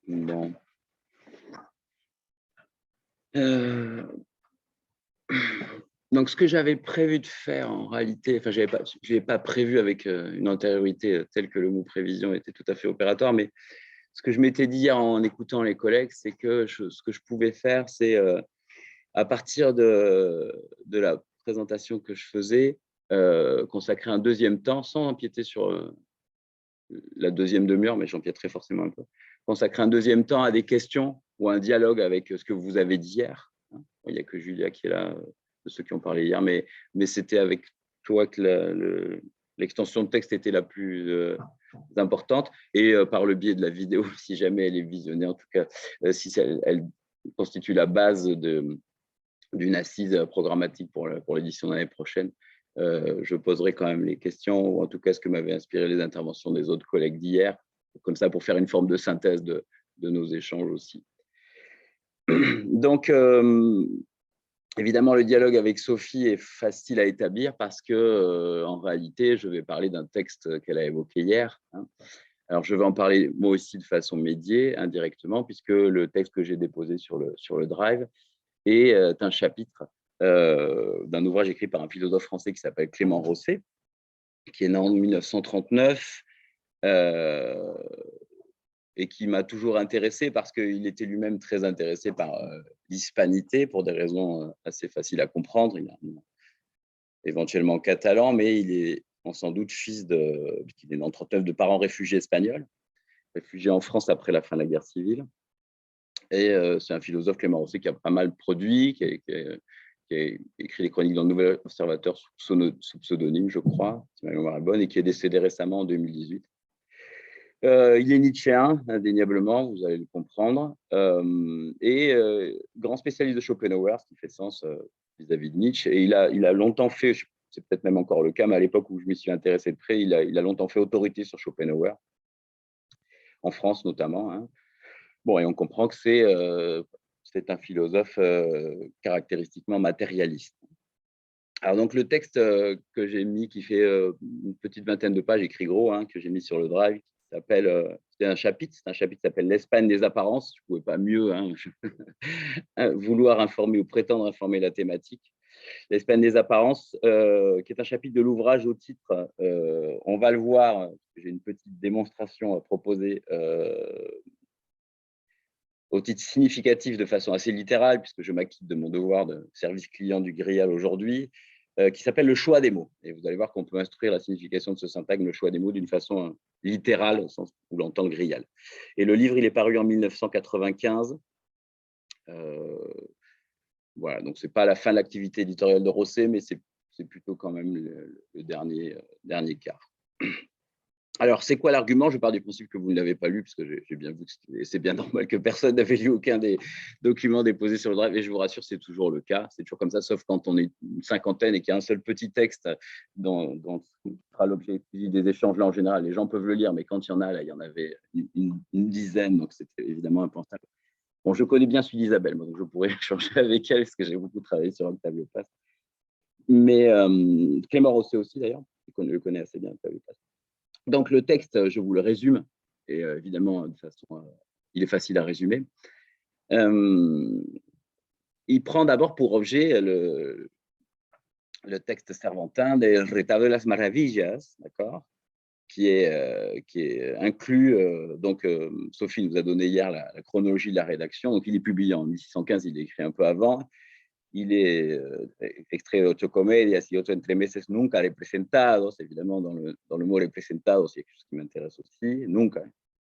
Bon. Euh, Donc, ce que j'avais prévu de faire en réalité, enfin, je n'avais pas prévu avec une antériorité telle que le mot prévision était tout à fait opératoire, mais ce que je m'étais dit hier en écoutant les collègues, c'est que ce que je pouvais faire, c'est à partir de la présentation que je faisais, consacrer un deuxième temps, sans empiéter sur la deuxième demi-heure, mais j'empiéterai forcément un peu, consacrer un deuxième temps à des questions ou à un dialogue avec ce que vous avez dit hier. Il n'y a que Julia qui est là, de ceux qui ont parlé hier, mais c'était avec toi que l'extension de texte était la plus importante, et par le biais de la vidéo, si jamais elle est visionnée, en tout cas, si elle constitue la base d'une assise programmatique pour l'édition de l'année prochaine. Je poserai quand même les questions, ou en tout cas ce que m'avaient inspiré les interventions des autres collègues d'hier, comme ça pour faire une forme de synthèse de nos échanges aussi. Donc, évidemment, le dialogue avec Sophie est facile à établir parce que, en réalité, je vais parler d'un texte qu'elle a évoqué hier. Alors, je vais en parler moi aussi de façon médiée, indirectement, puisque le texte que j'ai déposé sur le Drive est un chapitre d'un ouvrage écrit par un philosophe français qui s'appelle Clément Rosset, qui est né en 1939 et qui m'a toujours intéressé parce qu'il était lui-même très intéressé par l'hispanité pour des raisons assez faciles à comprendre. Il est éventuellement catalan, mais il est sans doute fils il est né en 1939 de parents réfugiés espagnols, réfugiés en France après la fin de la guerre civile. Et c'est un philosophe, Clément Rosset, qui a pas mal produit, qui a écrit les chroniques dans le Nouvel Observateur sous pseudonyme, je crois, si ma mémoire est bonne, et qui est décédé récemment en 2018. Il est nietzschéen, indéniablement, vous allez le comprendre, et grand spécialiste de Schopenhauer, ce qui fait sens vis-à-vis de Nietzsche. Et il a longtemps fait, c'est peut-être même encore le cas, mais à l'époque où je m'y suis intéressé de près, il a longtemps fait autorité sur Schopenhauer, en France notamment. Hein. Bon, et on comprend que c'est un philosophe caractéristiquement matérialiste. Alors donc le texte que j'ai mis, qui fait une petite vingtaine de pages, écrit gros, hein, que j'ai mis sur le Drive, qui s'appelle, c'est un chapitre qui s'appelle l'Espagne des apparences. Je ne pouvais pas mieux vouloir informer ou prétendre informer la thématique. L'Espagne des apparences, qui est un chapitre de l'ouvrage au titre, on va le voir, j'ai une petite démonstration à proposer, au titre significatif de façon assez littérale, puisque je m'acquitte de mon devoir de service client du Grial aujourd'hui, qui s'appelle le choix des mots. Et vous allez voir qu'on peut instruire la signification de ce syntagme, le choix des mots, d'une façon littérale, au sens où l'entend le Grial. Et le livre, il est paru en 1995. Voilà, donc ce n'est pas la fin de l'activité éditoriale de Rosset, mais c'est plutôt quand même le dernier quart. Alors, c'est quoi l'argument? Je pars du principe que vous ne l'avez pas lu, parce que j'ai bien vu que c'est bien normal que personne n'avait lu aucun des documents déposés sur le Drive, et je vous rassure, c'est toujours le cas. C'est toujours comme ça, sauf quand on est une cinquantaine et qu'il y a un seul petit texte dont sera l'objet des échanges. Là, en général, les gens peuvent le lire, mais quand il y en a, là, il y en avait une dizaine, donc c'était évidemment impensable. Bon, je connais bien celui d'Isabelle, donc je pourrais échanger avec elle, parce que j'ai beaucoup travaillé sur Octavio Paz. Mais Clément Rosset aussi, d'ailleurs, je le connais assez bien, Octavio Paz. Donc, le texte, je vous le résume, et évidemment, de façon, il est facile à résumer. Il prend d'abord pour objet le texte cervantin des Retablo de las Maravillas, d'accord, qui est inclus. Donc, Sophie nous a donné hier la chronologie de la rédaction. Donc, il est publié en 1615, il est écrit un peu avant. Il est extrait de Ocho Comedias y Ocho Entremeses Nunca Representados. Évidemment, dans le mot representados, c'est quelque chose qui m'intéresse aussi. Nunca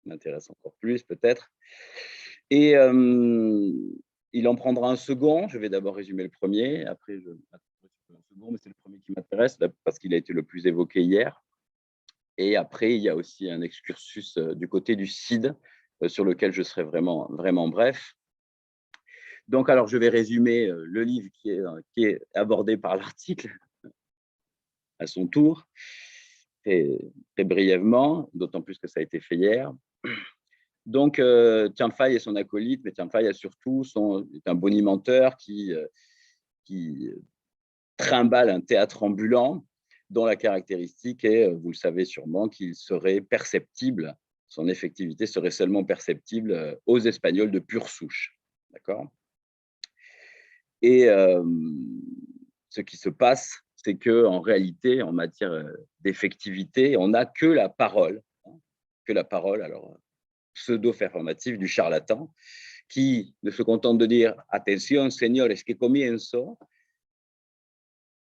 m'intéresse encore plus, peut-être. Et il en prendra un second. Je vais d'abord résumer le premier. Après, je m'attarderai sur un second, mais c'est le premier qui m'intéresse parce qu'il a été le plus évoqué hier. Et après, il y a aussi un excursus du côté du CID, sur lequel je serai vraiment, vraiment bref. Donc, alors, je vais résumer le livre qui est abordé par l'article à son tour, très, très brièvement, d'autant plus que ça a été fait hier. Donc, Tianfai et son acolyte, mais Tianfai surtout est un bonimenteur qui trimballe un théâtre ambulant, dont la caractéristique est, vous le savez sûrement, qu'il serait perceptible son effectivité serait seulement perceptible aux Espagnols de pure souche. D'accord ? Et ce qui se passe, c'est qu'en réalité, en matière d'effectivité, on n'a que la parole, alors pseudo-performative du charlatan, qui ne se contente de dire « Attention, señores, que comienzo »,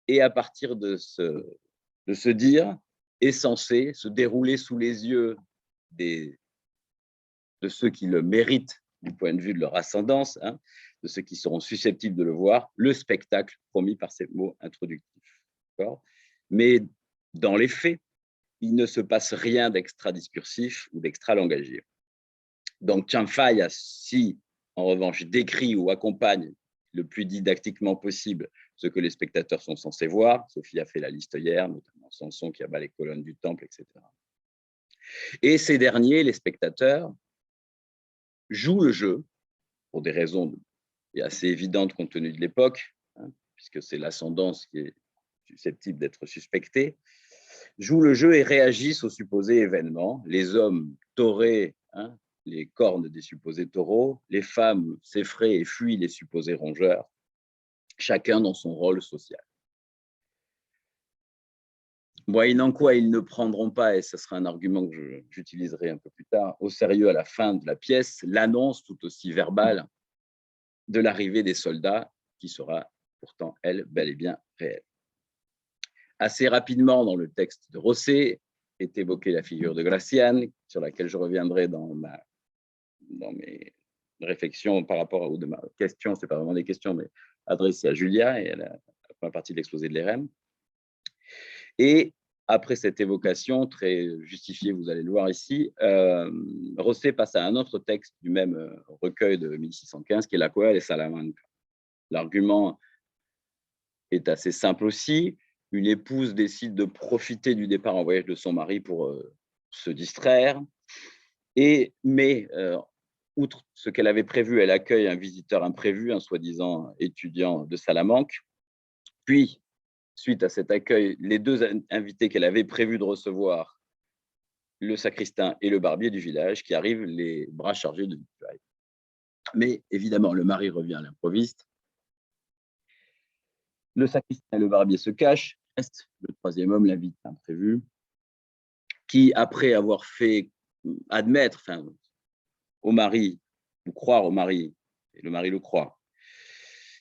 et à partir de ce dire, est censé se dérouler sous les yeux de ceux qui le méritent du point de vue de leur ascendance, hein, de ceux qui seront susceptibles de le voir, le spectacle promis par ces mots introductifs. Mais dans les faits, il ne se passe rien d'extra-discursif ou d'extra-langagier. Donc, Chanfaya, si, en revanche, décrit ou accompagne le plus didactiquement possible ce que les spectateurs sont censés voir, Sophie a fait la liste hier, notamment Samson qui abat les colonnes du temple, etc. Et ces derniers, les spectateurs, jouent le jeu, pour des raisons assez évidentes compte tenu de l'époque, hein, puisque c'est l'ascendance qui est susceptible d'être suspectée, jouent le jeu et réagissent aux supposés événements. Les hommes taurés, hein, les cornes des supposés taureaux, les femmes s'effraient et fuient les supposés rongeurs, chacun dans son rôle social. Moyennant quoi, ils ne prendront pas, et ce sera un argument que j'utiliserai un peu plus tard, au sérieux à la fin de la pièce, l'annonce tout aussi verbale de l'arrivée des soldats, qui sera pourtant, elle, bel et bien réelle. Assez rapidement, dans le texte de Rosset, est évoquée la figure de Gracián, sur laquelle je reviendrai dans mes réflexions par rapport à ma question, ce n'est pas vraiment des questions, mais adressées à Julia et à la première partie de l'exposé de l'EREM. Et après cette évocation très justifiée, vous allez le voir ici, Rosset passe à un autre texte du même recueil de 1615, qui est La Cueva de Salamanca. L'argument est assez simple aussi. Une épouse décide de profiter du départ en voyage de son mari pour se distraire. Mais outre ce qu'elle avait prévu, elle accueille un visiteur imprévu, un soi-disant étudiant de Salamanque. Puis, suite à cet accueil, les deux invités qu'elle avait prévu de recevoir, le sacristain et le barbier du village, qui arrivent les bras chargés de victuailles. Mais évidemment, le mari revient à l'improviste. Le sacristain et le barbier se cachent. Reste le troisième homme, l'invité imprévu, qui, après avoir fait admettre au mari, ou croire au mari, et le mari le croit,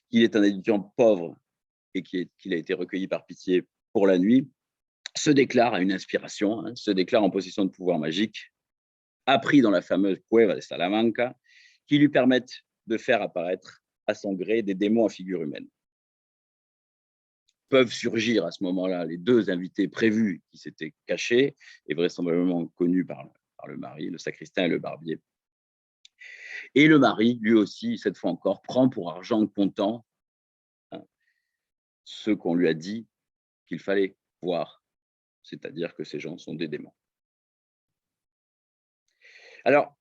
qu'il est un étudiant pauvre et qu'il a été recueilli par pitié pour la nuit, se déclare à une inspiration, hein, se déclare en possession de pouvoirs magiques, appris dans la fameuse Cueva de Salamanca, qui lui permettent de faire apparaître à son gré des démons à figure humaine. Peuvent surgir à ce moment-là les deux invités prévus qui s'étaient cachés et vraisemblablement connus par le mari, le sacristain et le barbier. Et le mari, lui aussi, cette fois encore, prend pour argent comptant, hein, ce qu'on lui a dit qu'il fallait voir, c'est-à-dire que ces gens sont des démons. Alors,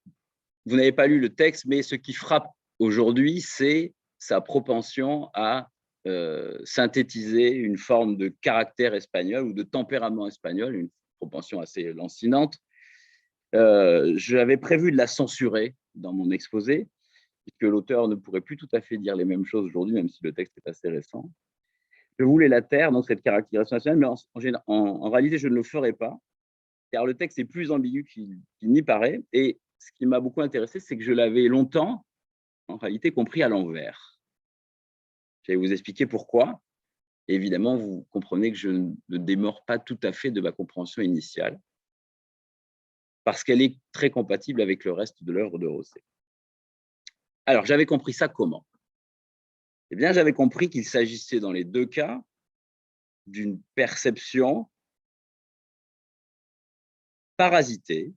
vous n'avez pas lu le texte, mais ce qui frappe aujourd'hui, c'est sa propension à synthétiser une forme de caractère espagnol ou de tempérament espagnol, une propension assez lancinante. J'avais prévu de la censurer dans mon exposé, puisque l'auteur ne pourrait plus tout à fait dire les mêmes choses aujourd'hui, même si le texte est assez récent. Je voulais la taire, donc cette caractérisation nationale, mais en réalité, je ne le ferai pas, car le texte est plus ambigu qu'il n'y paraît. Et ce qui m'a beaucoup intéressé, c'est que je l'avais longtemps, en réalité, compris à l'envers. Je vais vous expliquer pourquoi. Et évidemment, vous comprenez que je ne démords pas tout à fait de ma compréhension initiale, parce qu'elle est très compatible avec le reste de l'œuvre de Rosset. Alors, j'avais compris ça comment? Eh bien, j'avais compris qu'il s'agissait dans les deux cas d'une perception parasitée,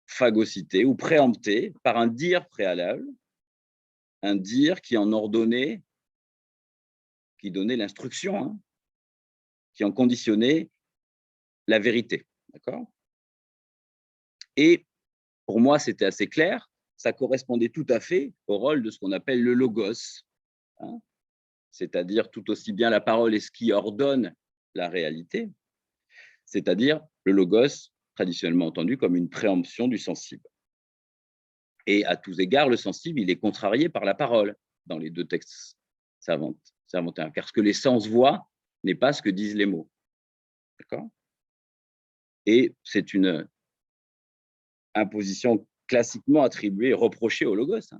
phagocytée ou préemptée par un dire préalable, un dire qui en ordonnait, qui donnait l'instruction, hein, qui en conditionnait la vérité. D'accord? Et pour moi, c'était assez clair, ça correspondait tout à fait au rôle de ce qu'on appelle le logos, hein, c'est-à-dire tout aussi bien la parole est ce qui ordonne la réalité, c'est-à-dire le logos, traditionnellement entendu comme une préemption du sensible. Et à tous égards, le sensible, il est contrarié par la parole dans les deux textes cervantins, car ce que les sens voient n'est pas ce que disent les mots. D'accord? Et c'est une imposition classiquement attribuée et reprochée au logos,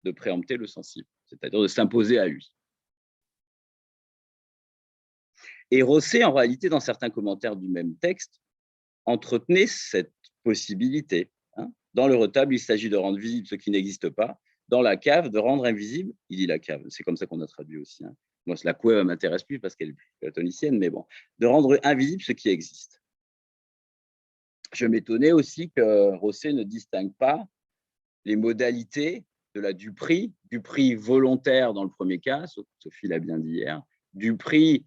de préempter le sensible, c'est-à-dire de s'imposer à lui. Et Rosset, en réalité, dans certains commentaires du même texte, entretenait cette possibilité. Dans le retable, il s'agit de rendre visible ce qui n'existe pas. Dans la cave, de rendre invisible, il dit la cave, c'est comme ça qu'on a traduit aussi. Moi, la couve m'intéresse plus parce qu'elle est plus platonicienne, mais bon, de rendre invisible ce qui existe. Je m'étonnais aussi que Rosset ne distingue pas les modalités du prix volontaire dans le premier cas, Sophie l'a bien dit hier, du prix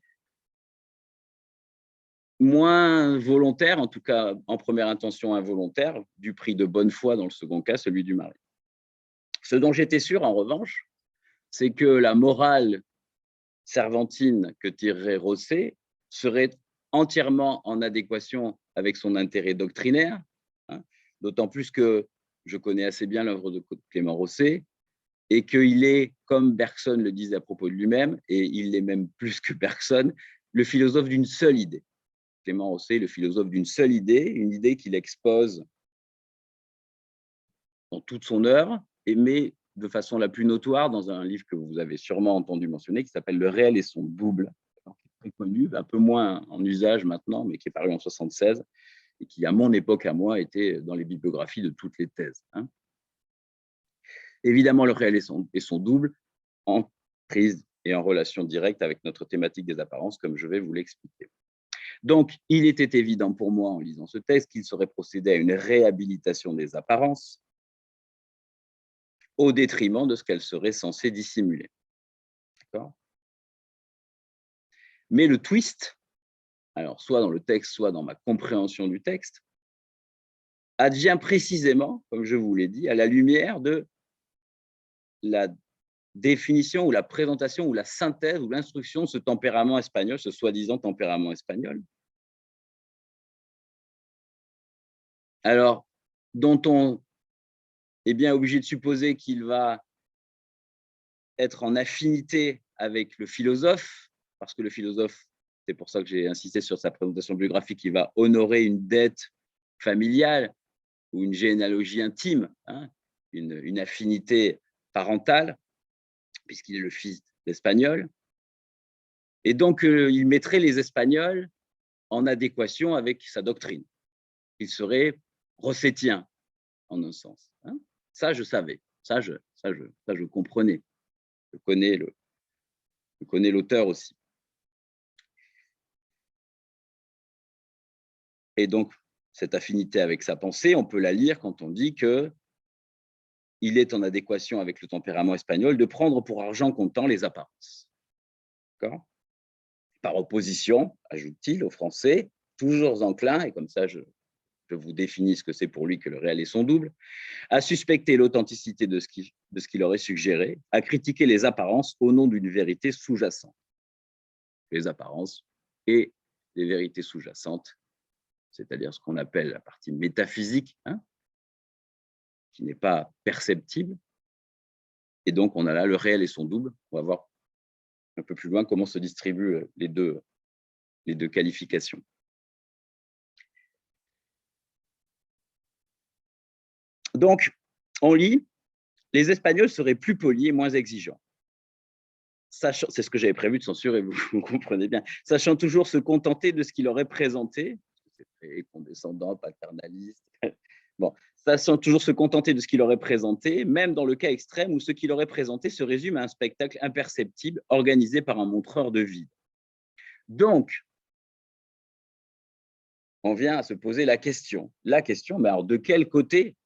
moins volontaire, en tout cas en première intention involontaire, du prix de bonne foi dans le second cas, celui du mari. Ce dont j'étais sûr, en revanche, c'est que la morale cervantine que tirerait Rosset serait entièrement en adéquation avec son intérêt doctrinaire, d'autant plus que je connais assez bien l'œuvre de Clément Rosset, et qu'il est, comme Bergson le disait à propos de lui-même, et il l'est même plus que Bergson, le philosophe d'une seule idée. Clément Rosset est le philosophe d'une seule idée, une idée qu'il expose dans toute son œuvre, mais de façon la plus notoire dans un livre que vous avez sûrement entendu mentionner, qui s'appelle « Le réel et son double », qui est très connu, un peu moins en usage maintenant, mais qui est paru en 1976, et qui, à mon époque, à moi, était dans les bibliographies de toutes les thèses. Évidemment, le réel et son double, en prise et en relation directe avec notre thématique des apparences, comme je vais vous l'expliquer. Donc, il était évident pour moi, en lisant ce texte, qu'il serait procédé à une réhabilitation des apparences au détriment de ce qu'elles seraient censées dissimuler. Mais le twist, alors soit dans le texte, soit dans ma compréhension du texte, advient précisément, comme je vous l'ai dit, à la lumière de la définition ou la présentation ou la synthèse ou l'instruction de ce tempérament espagnol, ce soi-disant tempérament espagnol. Alors, dont on est bien obligé de supposer qu'il va être en affinité avec le philosophe, parce que le philosophe, c'est pour ça que j'ai insisté sur sa présentation biographique, il va honorer une dette familiale ou une généalogie intime, une affinité parentale, puisqu'il est le fils d'Espagnol. Et donc, il mettrait les Espagnols en adéquation avec sa doctrine. Il serait rossettien, en un sens. Ça, je savais. Ça, je comprenais. Je connais l'auteur aussi. Et donc, cette affinité avec sa pensée, on peut la lire quand on dit qu'il est en adéquation avec le tempérament espagnol de prendre pour argent comptant les apparences. Par opposition, ajoute-t-il, aux Français, toujours enclin, et comme ça je vous définis ce que c'est pour lui que le réel est son double, à suspecter l'authenticité de ce qu'il aurait suggéré, à critiquer les apparences au nom d'une vérité sous-jacente. Les apparences et les vérités sous-jacentes, c'est-à-dire ce qu'on appelle la partie métaphysique, qui n'est pas perceptible. Et donc, on a là le réel et son double. On va voir un peu plus loin comment se distribuent les deux qualifications. Donc, on lit, les Espagnols seraient plus polis et moins exigeants. C'est ce que j'avais prévu de censurer, vous comprenez bien. Sachant toujours se contenter de ce qu'il aurait présenté, c'est très condescendant, paternaliste. Bon, sachant toujours se contenter de ce qu'il aurait présenté, même dans le cas extrême où ce qu'il aurait présenté se résume à un spectacle imperceptible organisé par un montreur de vide. Donc, on vient à se poser la question. Mais alors de quel côté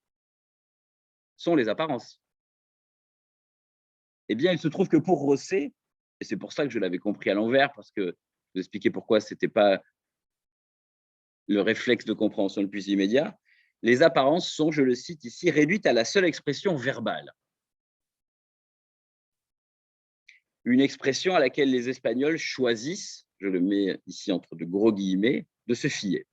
sont les apparences? Eh bien, il se trouve que pour Rosset, et c'est pour ça que je l'avais compris à l'envers, parce que je vous expliquais pourquoi ce n'était pas le réflexe de compréhension le plus immédiat, les apparences sont, je le cite ici, réduites à la seule expression verbale. Une expression à laquelle les Espagnols choisissent, je le mets ici entre de gros guillemets, de se fier.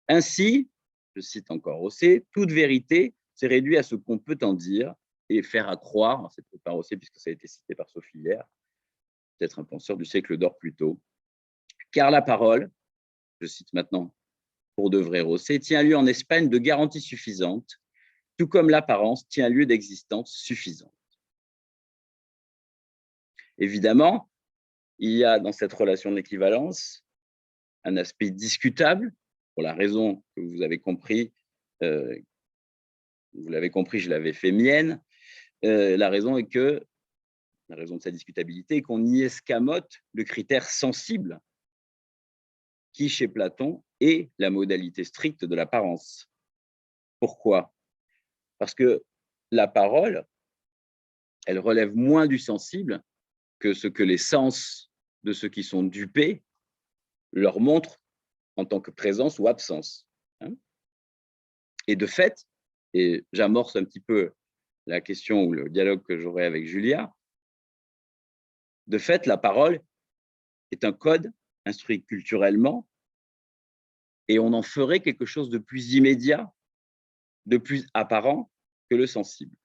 Ainsi, je cite encore Rosset, « toute vérité, c'est réduit à ce qu'on peut en dire et faire à croire », c'est peut-être pas Rosset puisque ça a été cité par Sophie Hilaire, peut-être un penseur du siècle d'or plus tôt, « car la parole, je cite maintenant pour de vrai Rosset, tient lieu en Espagne de garanties suffisantes, tout comme l'apparence tient lieu d'existence suffisante. » Évidemment, il y a dans cette relation d'équivalence un aspect discutable, pour la raison que vous avez compris, vous l'avez compris, je l'avais fait mienne. La raison de sa discutabilité est qu'on y escamote le critère sensible qui, chez Platon, est la modalité stricte de l'apparence. Pourquoi? Parce que la parole, elle relève moins du sensible que ce que les sens de ceux qui sont dupés leur montrent en tant que présence ou absence. Et de fait, et j'amorce un petit peu la question ou le dialogue que j'aurai avec Julia, de fait, la parole est un code instruit culturellement et on en ferait quelque chose de plus immédiat, de plus apparent que le sensible.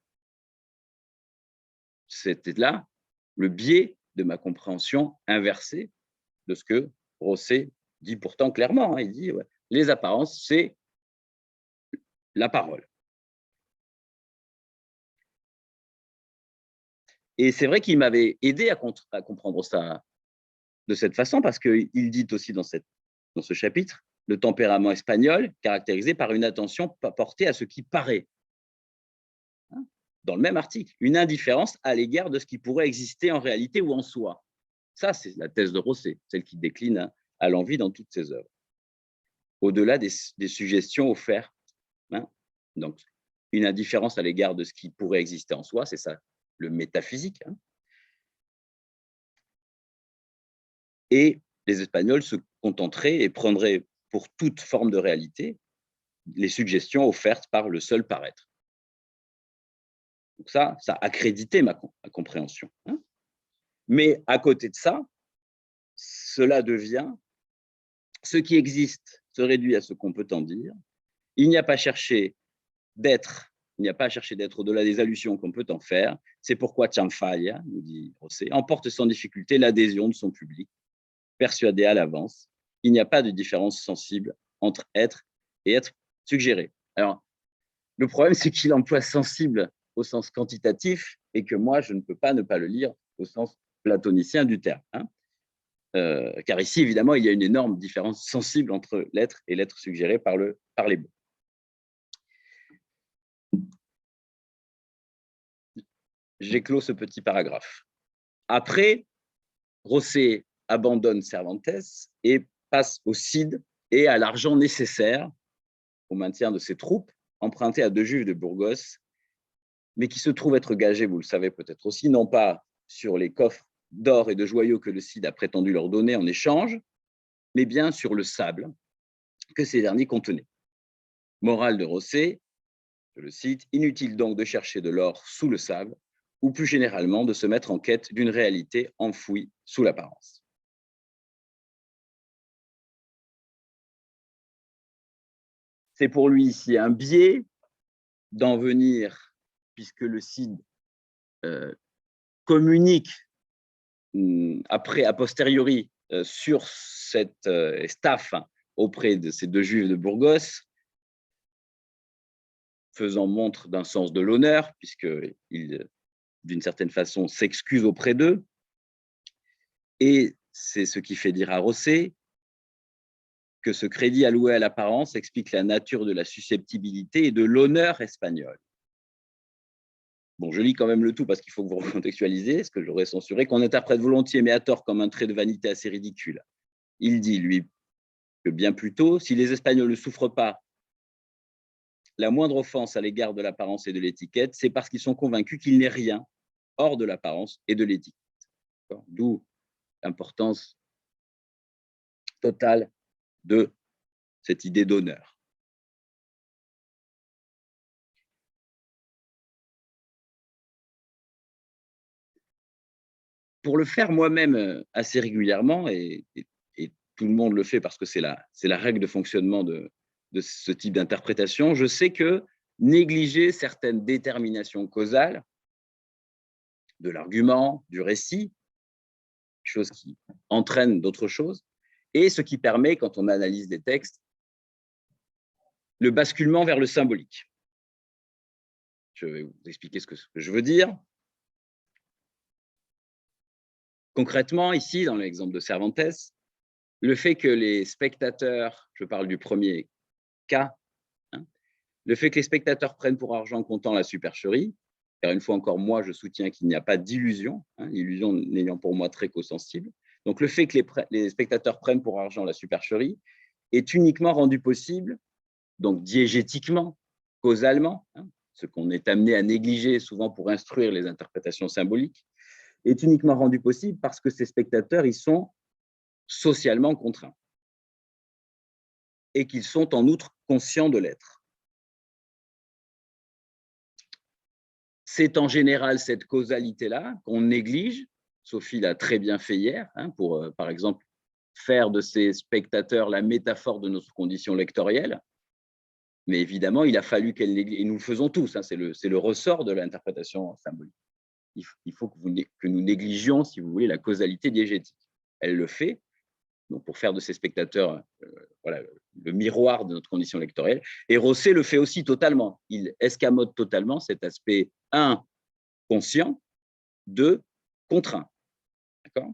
C'était là le biais de ma compréhension inversée de ce que Rosset dit pourtant clairement. Il dit ouais, les apparences, c'est la parole. Et c'est vrai qu'il m'avait aidé à comprendre ça de cette façon, parce qu'il dit aussi dans ce chapitre, le tempérament espagnol caractérisé par une attention portée à ce qui paraît. Dans le même article, une indifférence à l'égard de ce qui pourrait exister en réalité ou en soi. Ça, c'est la thèse de Rosset, celle qui décline à l'envi dans toutes ses œuvres. Au-delà des suggestions offertes. Donc, une indifférence à l'égard de ce qui pourrait exister en soi, c'est ça, le métaphysique. Et les Espagnols se contenteraient et prendraient pour toute forme de réalité les suggestions offertes par le seul paraître. Donc ça accréditait ma compréhension. Mais à côté de ça, cela devient ce qui existe se réduit à ce qu'on peut en dire. Il n'y a pas à chercher d'être au-delà des allusions qu'on peut en faire. C'est pourquoi Chamfaya, nous dit Rosset, emporte sans difficulté l'adhésion de son public, persuadé à l'avance qu'il n'y a pas de différence sensible entre être et être suggéré. Alors, le problème, c'est qu'il emploie sensible au sens quantitatif et que moi, je ne peux pas ne pas le lire au sens platonicien du terme. Car ici, évidemment, il y a une énorme différence sensible entre l'être et l'être suggéré par les mots. J'éclose ce petit paragraphe. Après, Rosset abandonne Cervantes et passe au Cid et à l'argent nécessaire au maintien de ses troupes, empruntées à deux juifs de Burgos, mais qui se trouvent être gagés, vous le savez peut-être aussi, non pas sur les coffres d'or et de joyaux que le Cid a prétendu leur donner en échange, mais bien sur le sable que ces derniers contenaient. Morale de Rosset, je le cite, « Inutile donc de chercher de l'or sous le sable, ou plus généralement de se mettre en quête d'une réalité enfouie sous l'apparence. » C'est pour lui ici un biais d'en venir, puisque le Cid communique après, a posteriori, sur cette staffe auprès de ces deux juifs de Burgos, faisant montre d'un sens de l'honneur, puisqu'il, d'une certaine façon, s'excuse auprès d'eux. Et c'est ce qui fait dire à Rosset que ce crédit alloué à l'apparence explique la nature de la susceptibilité et de l'honneur espagnol. Bon, je lis quand même le tout parce qu'il faut que vous recontextualisez, ce que j'aurais censuré, qu'on interprète volontiers, mais à tort, comme un trait de vanité assez ridicule. Il dit, lui, que bien plus tôt, si les Espagnols ne souffrent pas la moindre offense à l'égard de l'apparence et de l'étiquette, c'est parce qu'ils sont convaincus qu'il n'est rien hors de l'apparence et de l'étiquette. D'où l'importance totale de cette idée d'honneur. Pour le faire moi-même assez régulièrement, et tout le monde le fait parce que c'est la règle de fonctionnement de de ce type d'interprétation, je sais que négliger certaines déterminations causales de l'argument, du récit, choses qui entraînent d'autres choses, et ce qui permet, quand on analyse des textes, le basculement vers le symbolique. Je vais vous expliquer ce que je veux dire. Concrètement, ici, dans l'exemple de Cervantes, le fait que les spectateurs, je parle du premier cas, hein, le fait que les spectateurs prennent pour argent comptant la supercherie, car une fois encore, moi, je soutiens qu'il n'y a pas d'illusion, hein, l'illusion n'ayant pour moi trait qu'au-sensible. Donc, le fait que les spectateurs prennent pour argent la supercherie est uniquement rendu possible, donc diégétiquement, causalement, hein, ce qu'on est amené à négliger souvent pour instruire les interprétations symboliques, est uniquement rendu possible parce que ces spectateurs, ils sont socialement contraints et qu'ils sont en outre conscients de l'être. C'est en général cette causalité-là qu'on néglige. Sophie l'a très bien fait hier, hein, pour, par exemple, faire de ces spectateurs la métaphore de notre condition lectorielle. Mais évidemment, il a fallu qu'elle néglige, et nous le faisons tous, hein, c'est le ressort de l'interprétation symbolique. Il faut que nous négligions, si vous voulez, la causalité diégétique. Elle le fait, donc pour faire de ces spectateurs voilà, le miroir de notre condition lectorielle. Et Rosset le fait aussi totalement. Il escamote totalement cet aspect, 1, conscient, 2, contraint. D'accord ?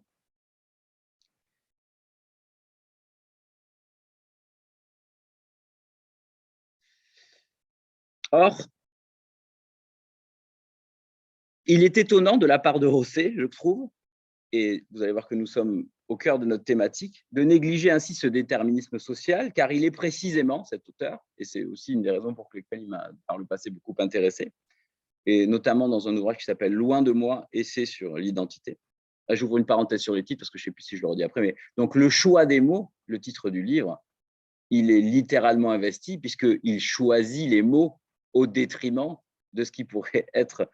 Or, il est étonnant de la part de Rosset, je trouve, et vous allez voir que nous sommes au cœur de notre thématique, de négliger ainsi ce déterminisme social, car il est précisément, cet auteur, et c'est aussi une des raisons pour lesquelles il m'a par le passé beaucoup intéressé, et notamment dans un ouvrage qui s'appelle « Loin de moi, essai sur l'identité ». Là, j'ouvre une parenthèse sur les titres, parce que je ne sais plus si je le redis après, mais donc le choix des mots, le titre du livre, il est littéralement investi, puisqu'il choisit les mots au détriment de ce qui pourrait être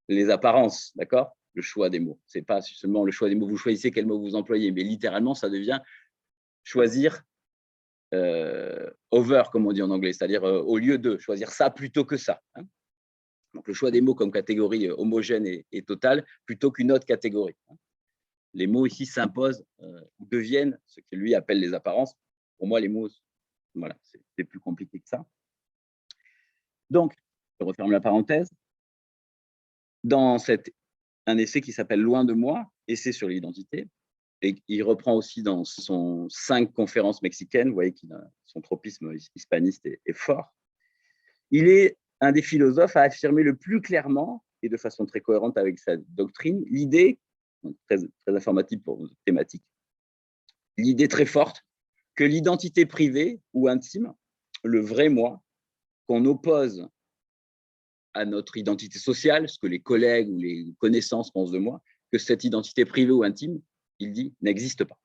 les apparences, d'accord ? Le choix des mots. Ce n'est pas seulement le choix des mots, vous choisissez quel mot vous employez, mais littéralement, ça devient choisir over, comme on dit en anglais, c'est-à-dire au lieu de choisir ça plutôt que ça. Hein. Donc, le choix des mots comme catégorie homogène et totale plutôt qu'une autre catégorie. Hein. Les mots ici s'imposent, deviennent ce qu'il lui appelle les apparences. Pour moi, les mots, voilà, c'est plus compliqué que ça. Donc, je referme la parenthèse. Dans un essai qui s'appelle « Loin de moi », essai sur l'identité, et il reprend aussi dans son 5 conférences mexicaines, vous voyez que son tropisme hispaniste est fort. Il est un des philosophes à affirmer le plus clairement, et de façon très cohérente avec sa doctrine, l'idée, très, très informative pour votre thématique, l'idée très forte que l'identité privée ou intime, le vrai moi, qu'on oppose à notre identité sociale, ce que les collègues ou les connaissances pensent de moi, que cette identité privée ou intime, il dit, n'existe pas.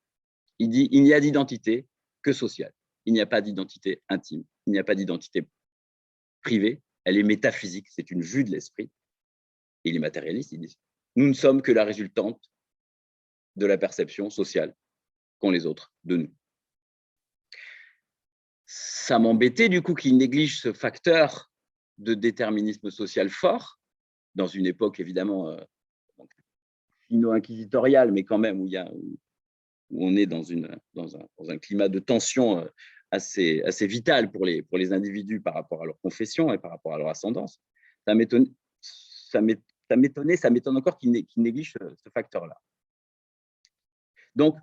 Il dit, il n'y a d'identité que sociale. Il n'y a pas d'identité intime. Il n'y a pas d'identité privée. Elle est métaphysique. C'est une vue de l'esprit. Et il est matérialiste. Il dit, nous ne sommes que la résultante de la perception sociale qu'ont les autres de nous. Ça m'embêtait du coup qu'il néglige ce facteur de déterminisme social fort, dans une époque évidemment sino-inquisitoriale, mais quand même où on est dans un climat de tension assez vital pour les individus par rapport à leur confession et par rapport à leur ascendance. Ça m'étonne encore qu'il néglige ce facteur-là. Donc,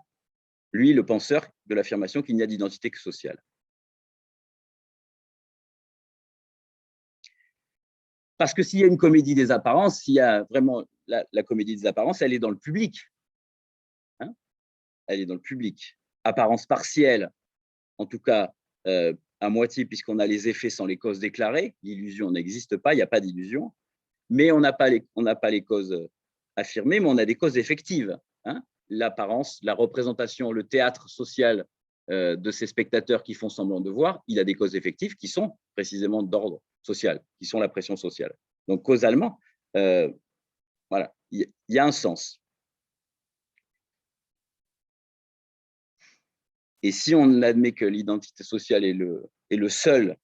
lui, le penseur de l'affirmation qu'il n'y a d'identité que sociale. Parce que s'il y a une comédie des apparences, s'il y a vraiment la comédie des apparences, elle est dans le public. Hein, elle est dans le public. Apparence partielle, en tout cas à moitié, puisqu'on a les effets sans les causes déclarées. L'illusion n'existe pas, il n'y a pas d'illusion. Mais on n'a pas les causes affirmées, mais on a des causes effectives. Hein, l'apparence, la représentation, le théâtre social de ces spectateurs qui font semblant de voir, il a des causes effectives qui sont précisément d'ordre social, qui sont la pression sociale. Donc, causalement, voilà, il y a un sens. Et si on admet que l'identité sociale est est le seul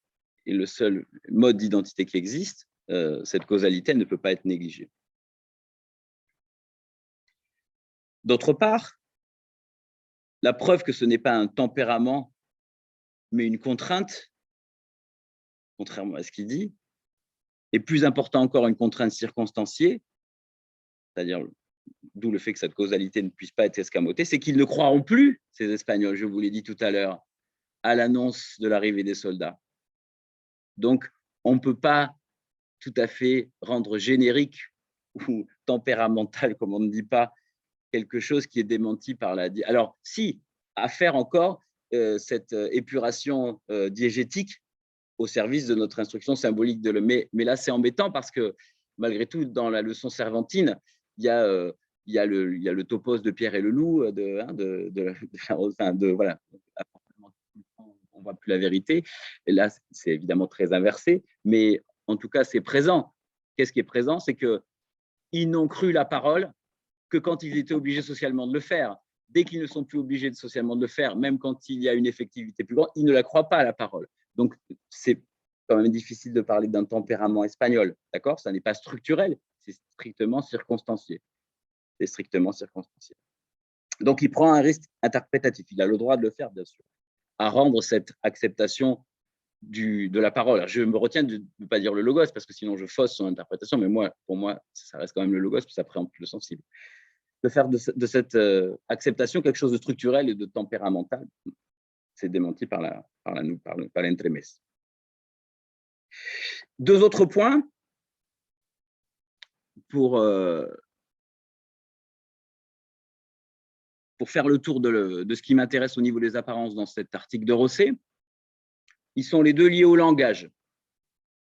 mode d'identité qui existe, cette causalité ne peut pas être négligée. D'autre part, la preuve que ce n'est pas un tempérament, mais une contrainte, contrairement à ce qu'il dit, et plus important encore, une contrainte circonstanciée, c'est-à-dire d'où le fait que cette causalité ne puisse pas être escamotée, c'est qu'ils ne croiront plus, ces Espagnols, je vous l'ai dit tout à l'heure, à l'annonce de l'arrivée des soldats. Donc, on ne peut pas tout à fait rendre générique ou tempéramental, comme on ne dit pas, quelque chose qui est démenti par la… Alors, si, à faire encore cette épuration diégétique au service de notre instruction symbolique de mais là, c'est embêtant parce que, malgré tout, dans la leçon cervantine, il y a le topos de Pierre et le loup, voilà, on ne voit plus la vérité. Et là, c'est évidemment très inversé, mais en tout cas, c'est présent. Qu'est-ce qui est présent? C'est qu'ils n'ont cru la parole que quand ils étaient obligés socialement de le faire. Dès qu'ils ne sont plus obligés socialement de le faire, même quand il y a une effectivité plus grande, ils ne la croient pas à la parole. Donc, c'est quand même difficile de parler d'un tempérament espagnol, d'accord? Ça n'est pas structurel, c'est strictement circonstancié. C'est strictement circonstancié. Donc, il prend un risque interprétatif. Il a le droit de le faire, bien sûr, à rendre cette acceptation de la parole. Alors, je me retiens de ne pas dire le logos, parce que sinon je fausse son interprétation, mais pour moi, ça reste quand même le logos, puis ça préempte le sensible. De faire de cette acceptation quelque chose de structurel et de tempéramental, c'est démenti par l'entremes. Deux autres points pour faire le tour de ce qui m'intéresse au niveau des apparences dans cet article de Rosset. Ils sont les deux liés au langage,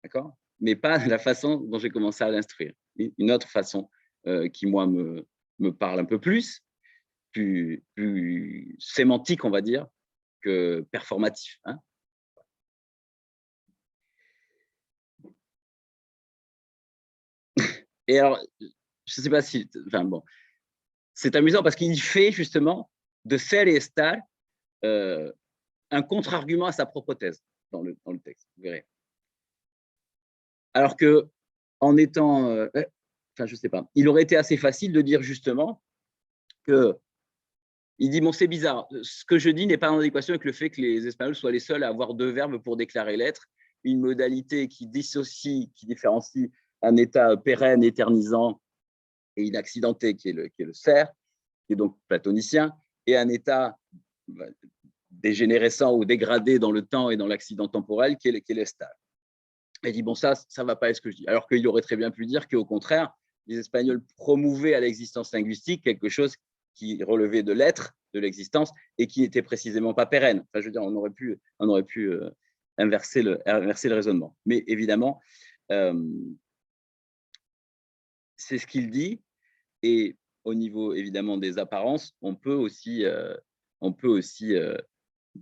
d'accord, mais pas la façon dont j'ai commencé à l'instruire. Une autre façon qui, moi, me parle un peu plus sémantique, on va dire, que performatif. Hein. Et alors, je ne sais pas si… Enfin bon, c'est amusant parce qu'il fait justement de ser et estar un contre-argument à sa propre thèse dans le texte, vous verrez. Alors que, en étant… enfin, je ne sais pas, il aurait été assez facile de dire justement que… Il dit, bon, c'est bizarre, ce que je dis n'est pas en adéquation avec le fait que les Espagnols soient les seuls à avoir deux verbes pour déclarer l'être, une modalité qui dissocie, qui différencie un état pérenne, éternisant et inaccidenté, qui est le ser, qui est donc platonicien, et un état dégénérescent ou dégradé dans le temps et dans l'accident temporel, qui est l'estal. Il dit, bon, ça ne va pas être ce que je dis. Alors qu'il aurait très bien pu dire qu'au contraire, les Espagnols promouvaient à l'existence linguistique quelque chose qui relevait de l'être, de l'existence, et qui n'était précisément pas pérenne. Enfin, je veux dire, on aurait pu inverser le raisonnement. Mais évidemment, c'est ce qu'il dit, et au niveau évidemment des apparences, on peut aussi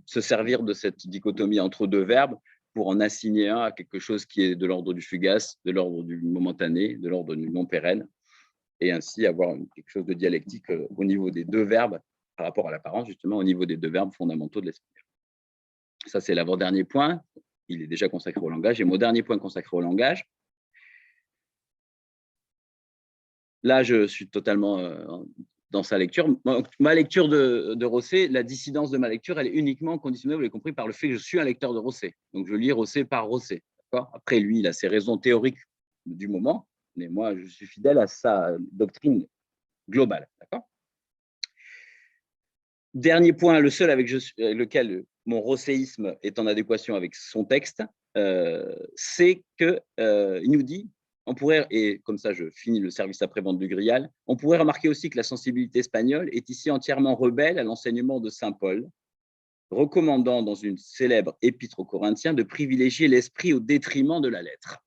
se servir de cette dichotomie entre deux verbes pour en assigner un à quelque chose qui est de l'ordre du fugace, de l'ordre du momentané, de l'ordre du non pérenne, et ainsi avoir quelque chose de dialectique au niveau des deux verbes par rapport à l'apparence, justement, au niveau des deux verbes fondamentaux de l'esprit. Ça, c'est l'avant-dernier point. Il est déjà consacré au langage. Et mon dernier point consacré au langage, là, je suis totalement dans sa lecture. Ma lecture de Rosset, la dissidence de ma lecture, elle est uniquement conditionnée, vous l'avez compris, par le fait que je suis un lecteur de Rosset. Donc, je lis Rosset par Rosset. Après, lui, il a ses raisons théoriques du moment, mais moi, je suis fidèle à sa doctrine globale. Dernier point, le seul avec lequel mon rosséisme est en adéquation avec son texte, c'est qu'il nous dit, on pourrait, et comme ça je finis le service après-vente du Grial, on pourrait remarquer aussi que la sensibilité espagnole est ici entièrement rebelle à l'enseignement de saint Paul, recommandant dans une célèbre épître aux Corinthiens de privilégier l'esprit au détriment de la lettre.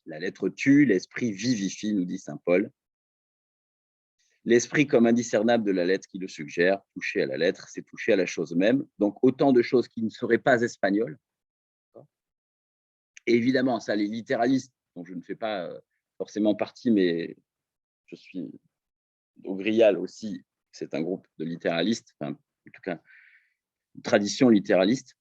La lettre tue, l'esprit vivifie, nous dit saint Paul. L'esprit comme indiscernable de la lettre qui le suggère, toucher à la lettre, c'est toucher à la chose même. Donc, autant de choses qui ne seraient pas espagnoles. Et évidemment, ça, les littéralistes, dont je ne fais pas forcément partie, mais je suis au Grial aussi, c'est un groupe de littéralistes, enfin, en tout cas, une tradition littéraliste.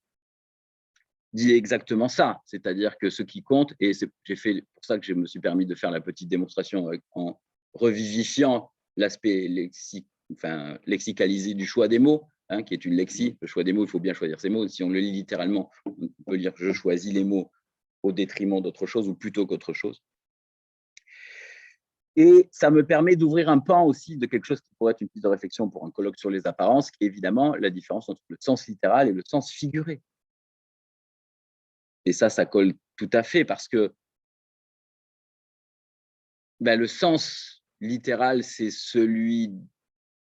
dit exactement ça, c'est-à-dire que ce qui compte, et j'ai fait pour ça que je me suis permis de faire la petite démonstration en revivifiant l'aspect lexicalisé du choix des mots, hein, qui est une lexie. Le choix des mots, il faut bien choisir ses mots. Si on le lit littéralement, on peut dire que je choisis les mots au détriment d'autre chose ou plutôt qu'autre chose. Et ça me permet d'ouvrir un pan aussi de quelque chose qui pourrait être une piste de réflexion pour un colloque sur les apparences, qui est évidemment la différence entre le sens littéral et le sens figuré. Et ça colle tout à fait parce que le sens littéral, c'est celui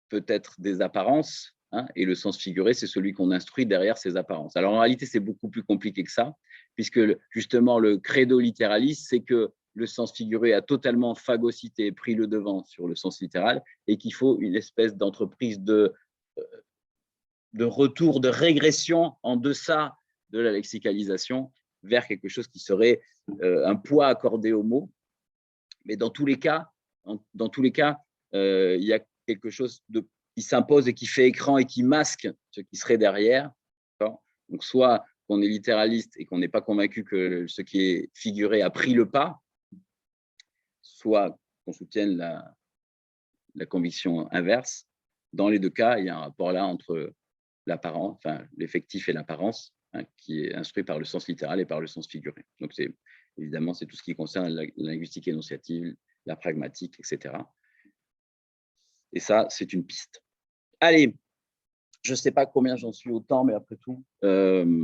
peut-être des apparences, hein, et le sens figuré, c'est celui qu'on instruit derrière ces apparences. Alors en réalité, c'est beaucoup plus compliqué que ça, puisque justement le credo littéraliste, c'est que le sens figuré a totalement phagocyté, pris le devant sur le sens littéral, et qu'il faut une espèce d'entreprise de retour, de régression en deçà de la lexicalisation vers quelque chose qui serait un poids accordé aux mots. Mais dans tous les cas, il y a quelque chose qui s'impose et qui fait écran et qui masque ce qui serait derrière. Donc, soit qu'on est littéraliste et qu'on n'est pas convaincu que ce qui est figuré a pris le pas, soit qu'on soutienne la conviction inverse. Dans les deux cas, il y a un rapport là entre l'apparent, l'effectif et l'apparence, hein, qui est instruit par le sens littéral et par le sens figuré. Donc, évidemment, c'est tout ce qui concerne la linguistique énonciative, la pragmatique, etc. Et ça, c'est une piste. Allez, je ne sais pas combien j'en suis au temps, mais après tout, je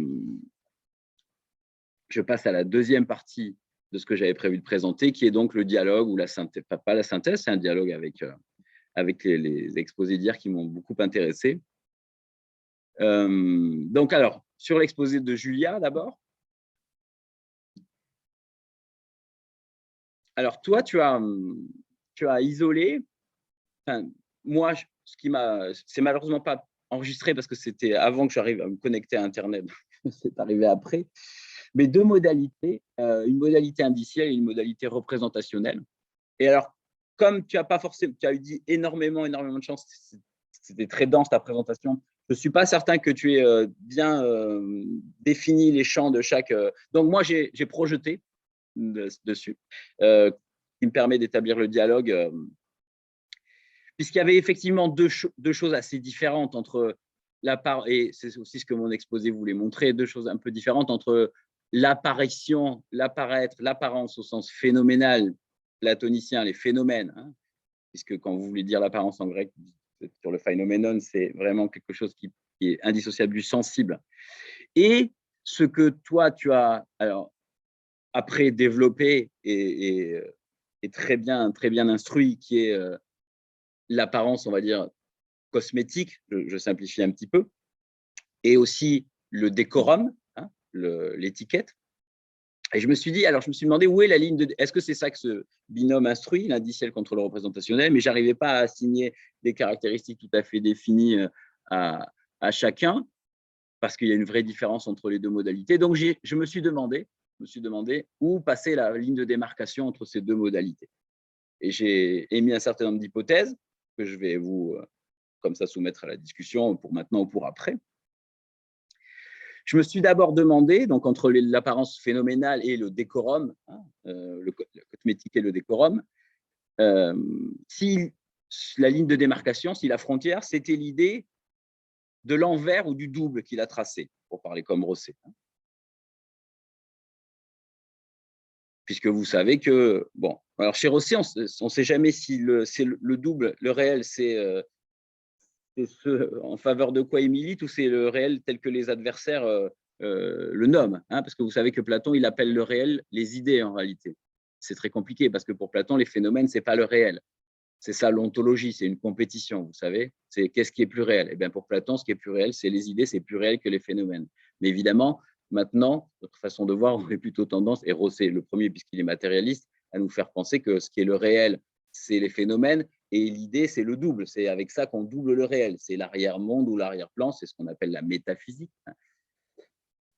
passe à la deuxième partie de ce que j'avais prévu de présenter, qui est donc le dialogue ou la synthèse. Pas la synthèse, c'est un dialogue avec les exposés d'hier qui m'ont beaucoup intéressé. Donc, alors, sur l'exposé de Julia, d'abord. Alors, toi, tu as isolé. Moi, c'est malheureusement pas enregistré parce que c'était avant que j'arrive à me connecter à Internet. C'est arrivé après. Mais deux modalités, une modalité indicielle et une modalité représentationnelle. Et alors, comme tu as dit énormément de chance, c'était très dense ta présentation. Je ne suis pas certain que tu aies bien défini les champs de chaque. Donc, moi, j'ai projeté dessus, qui me permet d'établir le dialogue, puisqu'il y avait effectivement deux choses assez différentes entre et c'est aussi ce que mon exposé voulait montrer, deux choses un peu différentes entre l'apparition, l'apparaître, l'apparence au sens phénoménal platonicien, les phénomènes, hein, puisque quand vous voulez dire l'apparence en grec, sur le phénoménon, c'est vraiment quelque chose qui est indissociable du sensible. Et ce que toi, tu as après développé et très bien instruit, qui est l'apparence, on va dire, cosmétique, je simplifie un petit peu, et aussi le décorum, hein, l'étiquette. Et je me suis demandé où est la ligne est-ce que c'est ça que ce binôme instruit, l'indiciel contre le représentationnel, mais je n'arrivais pas à assigner des caractéristiques tout à fait définies à chacun, parce qu'il y a une vraie différence entre les deux modalités. Donc, je me suis demandé où passer la ligne de démarcation entre ces deux modalités. Et j'ai émis un certain nombre d'hypothèses que je vais vous, comme ça, soumettre à la discussion pour maintenant ou pour après. Je me suis d'abord demandé, donc entre l'apparence phénoménale et le décorum, hein, le cosmétique et le décorum, si la ligne de démarcation, si la frontière, c'était l'idée de l'envers ou du double qu'il a tracé, pour parler comme Rosset. Puisque vous savez que, bon, alors chez Rosset, on ne sait jamais si c'est le double, le réel, c'est ce en faveur de quoi il milite ou c'est le réel tel que les adversaires le nomment, hein, parce que vous savez que Platon, il appelle le réel les idées en réalité. C'est très compliqué parce que pour Platon, les phénomènes, ce n'est pas le réel. C'est ça l'ontologie, c'est une compétition, vous savez. C'est qu'est-ce qui est plus réel? Eh bien, pour Platon, ce qui est plus réel, c'est les idées, c'est plus réel que les phénomènes. Mais évidemment, maintenant, notre façon de voir aurait plutôt tendance, et Rosset le premier puisqu'il est matérialiste, à nous faire penser que ce qui est le réel, c'est les phénomènes, et l'idée, c'est le double. C'est avec ça qu'on double le réel. C'est l'arrière-monde ou l'arrière-plan, c'est ce qu'on appelle la métaphysique.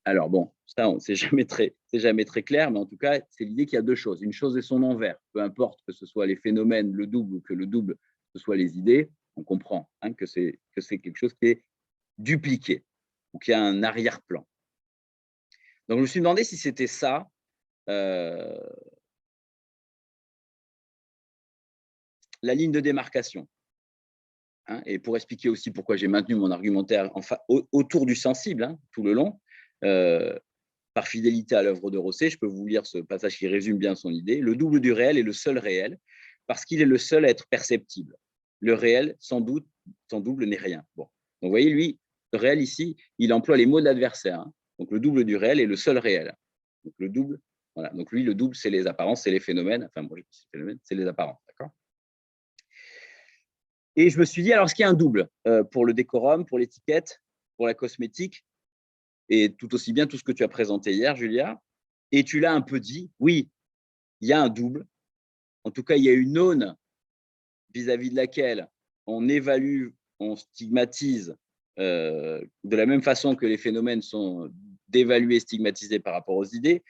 Alors bon, ça, c'est jamais très clair, mais en tout cas, c'est l'idée qu'il y a deux choses. Une chose et son envers. Peu importe que ce soit les phénomènes, le double, ou que le double, ce soit les idées, on comprend, hein, que c'est quelque chose qui est dupliqué, ou qu'il y a un arrière-plan. Donc, je me suis demandé si c'était ça, la ligne de démarcation. Hein, et pour expliquer aussi pourquoi j'ai maintenu mon argumentaire autour du sensible, hein, tout le long, par fidélité à l'œuvre de Rosset, je peux vous lire ce passage qui résume bien son idée. Le double du réel est le seul réel, parce qu'il est le seul à être perceptible. Le réel, sans doute, sans double, n'est rien. Bon. Donc, vous voyez, lui, le réel ici, il emploie les mots de l'adversaire. Hein. Donc, le double du réel est le seul réel. Donc, le double, voilà. Donc, lui, le double, c'est les apparences, c'est les phénomènes. Enfin, moi, c'est les apparences, d'accord. Et je me suis dit, alors, est-ce qu'il y a un double pour le décorum, pour l'étiquette, pour la cosmétique, et tout aussi bien tout ce que tu as présenté hier, Julia, et tu l'as un peu dit, oui, il y a un double. En tout cas, il y a une aune vis-à-vis de laquelle on évalue, on stigmatise de la même façon que les phénomènes sont d'évaluer et stigmatisés par rapport aux idées.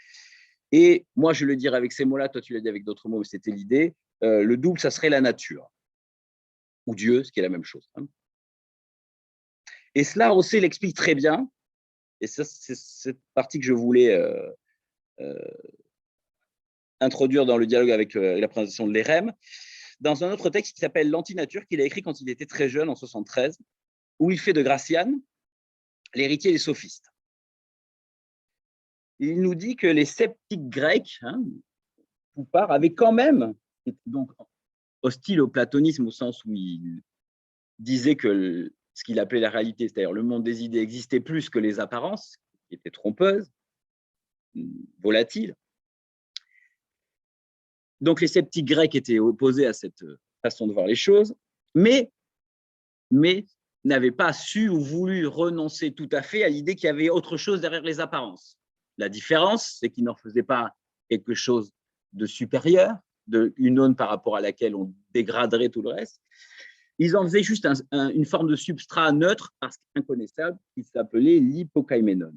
Et moi, je le dirais avec ces mots-là, toi tu l'as dit avec d'autres mots, mais c'était l'idée, le double, ça serait la nature, ou Dieu, ce qui est la même chose. Hein. Et cela, Rosset l'explique très bien, et ça, c'est cette partie que je voulais introduire dans le dialogue avec la présentation de l'EREM, dans un autre texte qui s'appelle L'Antinature, qu'il a écrit quand il était très jeune, en 73, où il fait de Gracian l'héritier des sophistes. Il nous dit que les sceptiques grecs, hein, Poupart, avaient quand même, donc hostile au platonisme au sens où il disait que ce qu'il appelait la réalité, c'est-à-dire le monde des idées, existait plus que les apparences, qui étaient trompeuses, volatiles. Donc les sceptiques grecs étaient opposés à cette façon de voir les choses, mais n'avaient pas su ou voulu renoncer tout à fait à l'idée qu'il y avait autre chose derrière les apparences. La différence, c'est qu'ils n'en faisaient pas quelque chose de supérieur, une aune par rapport à laquelle on dégraderait tout le reste. Ils en faisaient juste une forme de substrat neutre, parce qu'inconnaissable, qui s'appelait l'hypokaiménon.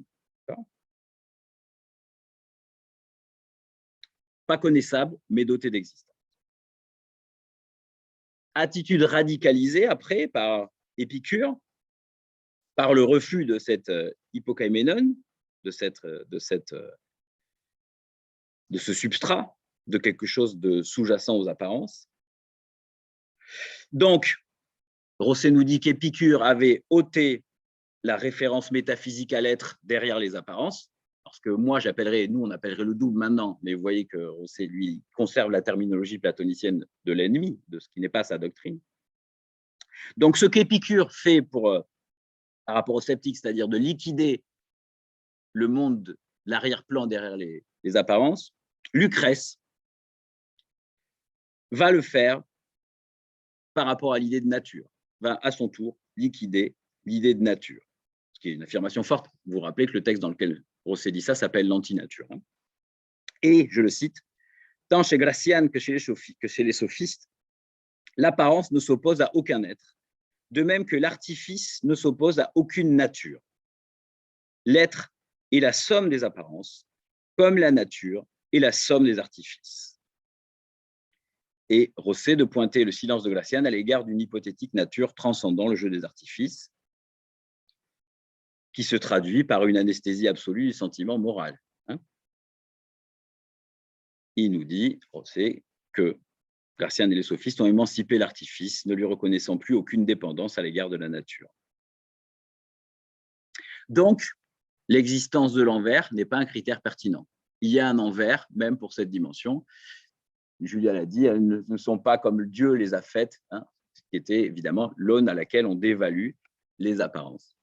Pas connaissable, mais doté d'existence. Attitude radicalisée après par Épicure, par le refus de cette hypokaiménon, de ce substrat, de quelque chose de sous-jacent aux apparences. Donc, Rosset nous dit qu'Épicure avait ôté la référence métaphysique à l'être derrière les apparences, parce que moi, nous, on appellerait le double maintenant, mais vous voyez que Rosset, lui, conserve la terminologie platonicienne de l'ennemi, de ce qui n'est pas sa doctrine. Donc, ce qu'Épicure fait par rapport aux sceptiques, c'est-à-dire de liquider le monde, l'arrière-plan derrière les apparences, Lucrèce va le faire par rapport à l'idée de nature, va à son tour liquider l'idée de nature, ce qui est une affirmation forte. Vous vous rappelez que le texte dans lequel Rosset dit ça s'appelle l'antinature. Hein. Et, je le cite, tant chez Gracian que chez les sophistes, l'apparence ne s'oppose à aucun être, de même que l'artifice ne s'oppose à aucune nature. L'être est la somme des apparences, comme la nature est la somme des artifices. Et Rosset de pointer le silence de Gracian à l'égard d'une hypothétique nature transcendant le jeu des artifices, qui se traduit par une anesthésie absolue du sentiment moral. Hein. Il nous dit, Rosset, que Gracian et les sophistes ont émancipé l'artifice, ne lui reconnaissant plus aucune dépendance à l'égard de la nature. Donc, l'existence de l'envers n'est pas un critère pertinent. Il y a un envers, même pour cette dimension. Julia l'a dit, elles ne sont pas comme Dieu les a faites, hein, ce qui était évidemment l'aune à laquelle on dévalue les apparences.